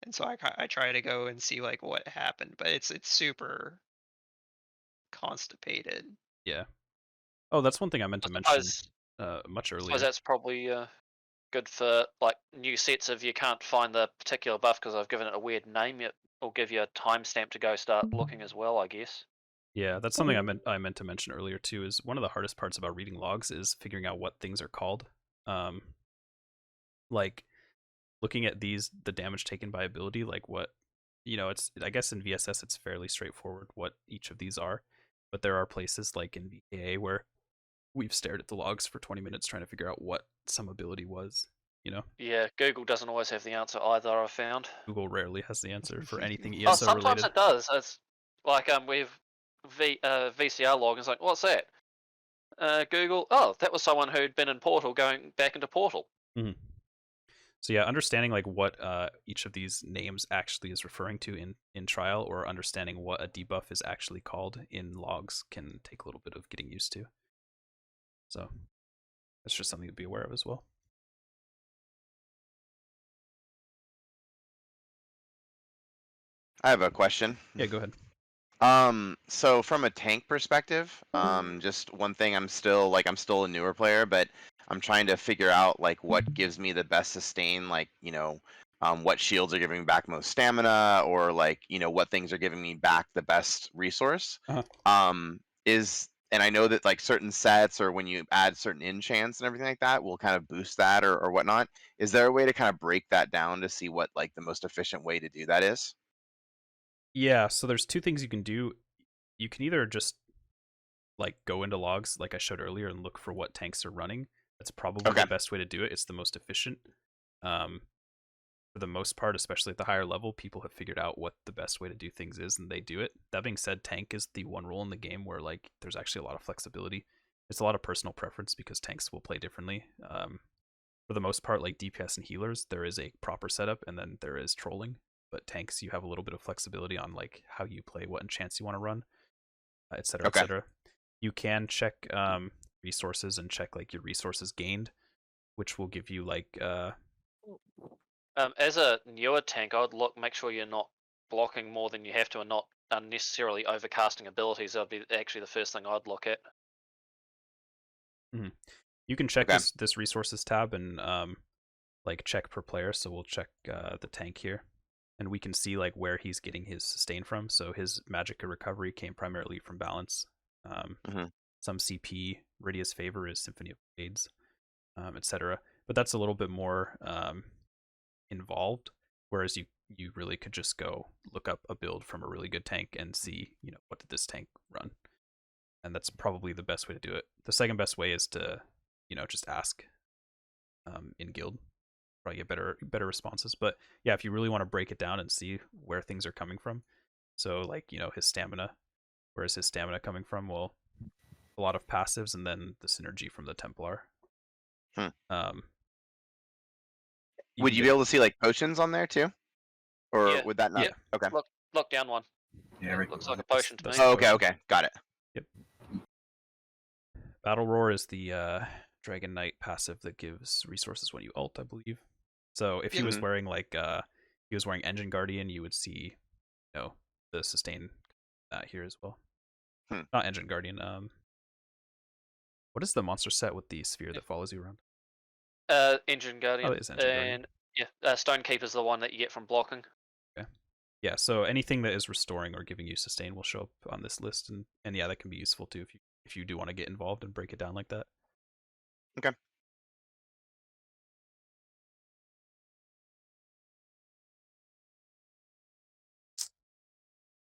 And so I try to go and see like what happened, but it's super constipated. Yeah. Oh, that's one thing I meant I to mention suppose, much I suppose earlier. that's probably good for like new sets. If you can't find the particular buff because I've given it a weird name, it will give you a timestamp to go start looking as well, I guess. Yeah, that's something I meant to mention earlier too. Is one of the hardest parts about reading logs is figuring out what things are called. Like looking at the damage taken by ability, like what it's I guess in VSS it's fairly straightforward what each of these are, but there are places like in VKA where we've stared at the logs for 20 minutes trying to figure out what some ability was. Yeah, Google doesn't always have the answer either, I've found. Google rarely has the answer for anything Oh, ESO sometimes related. it does. It's like with VCR log. It's like, what's that? Google. Oh, that was someone who'd been in Portal going back into Portal. Mhm. So yeah, understanding like what each of these names actually is referring to in trial, or understanding what a debuff is actually called in logs can take a little bit of getting used to. So that's just something to be aware of as well. I have a question. Yeah, go ahead. So from a tank perspective, just one thing, I'm still a newer player, but I'm trying to figure out like what gives me the best sustain, like, what shields are giving me back most stamina, or like, what things are giving me back the best resource. Uh-huh. And I know that like certain sets, or when you add certain enchants and everything like that, will kind of boost that or whatnot. Is there a way to kind of break that down to see what like the most efficient way to do that is? Yeah, so there's two things you can do. You can either just like go into logs like I showed earlier and look for what tanks are running. That's probably Okay. the best way to do it. It's the most efficient. For the most part, especially at the higher level, people have figured out what the best way to do things is and they do it. That being said, tank is the one role in the game where like there's actually a lot of flexibility. It's a lot of personal preference because tanks will play differently. For the most part, like DPS and healers, there is a proper setup and then there is trolling. But tanks, you have a little bit of flexibility on like how you play, what enchants you want to run, etc., Okay. etc. You can check resources and check like your resources gained, which will give you like As a newer tank, I'd make sure you're not blocking more than you have to and not unnecessarily overcasting abilities. That'd be actually the first thing I'd look at. you can check Okay. this resources tab and like check per player. So we'll check the tank here, and we can see like where he's getting his sustain from. So his magic recovery came primarily from balance. Mhm. Some CP. Rydia's favor is Symphony of Blades. etc. But that's a little bit more involved. Whereas you really could just go look up a build from a really good tank and see, what did this tank run, and that's probably the best way to do it. The second best way is to, just ask in guild. Probably get better responses. But yeah, if you really want to break it down and see where things are coming from, so like his stamina, where is his stamina coming from? Well, a lot of passives and then the synergy from the Templar. Would you be able to see like potions on there too, or Yeah. would that not? Yeah. Okay. Look down one. Yeah, right. Looks like a potion to me. That's Oh, okay. Got it. Yep. Battle Roar is the Dragon Knight passive that gives resources when you ult, I believe. So if he was wearing Engine Guardian, you would see, the sustain here as well. Not Engine Guardian. What is the monster set with the sphere that follows you around? Engine Guardian. Oh, it is Engine Guardian. Yeah, Stonekeeper's the one that you get from blocking. Okay. Yeah, so anything that is restoring or giving you sustain will show up on this list, and yeah, that can be useful too if you do want to get involved and break it down like that. Okay.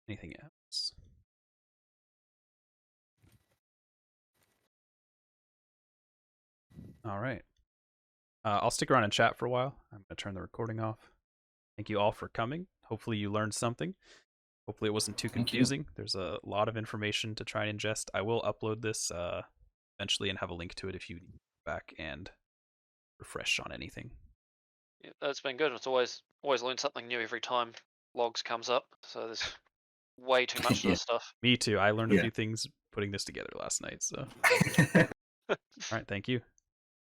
Anything else? All right. I'll stick around and chat for a while. I'm going to turn the recording off. Thank you all for coming. Hopefully you learned something. Hopefully it wasn't too confusing. There's a lot of information to try and ingest. I will upload this eventually and have a link to it if you need back and refresh on anything. Yeah, that's been good. It's always learn something new every time logs comes up. So there's way too much of this stuff. Me too. I learned a few things putting this together last night. So, all right. Thank you.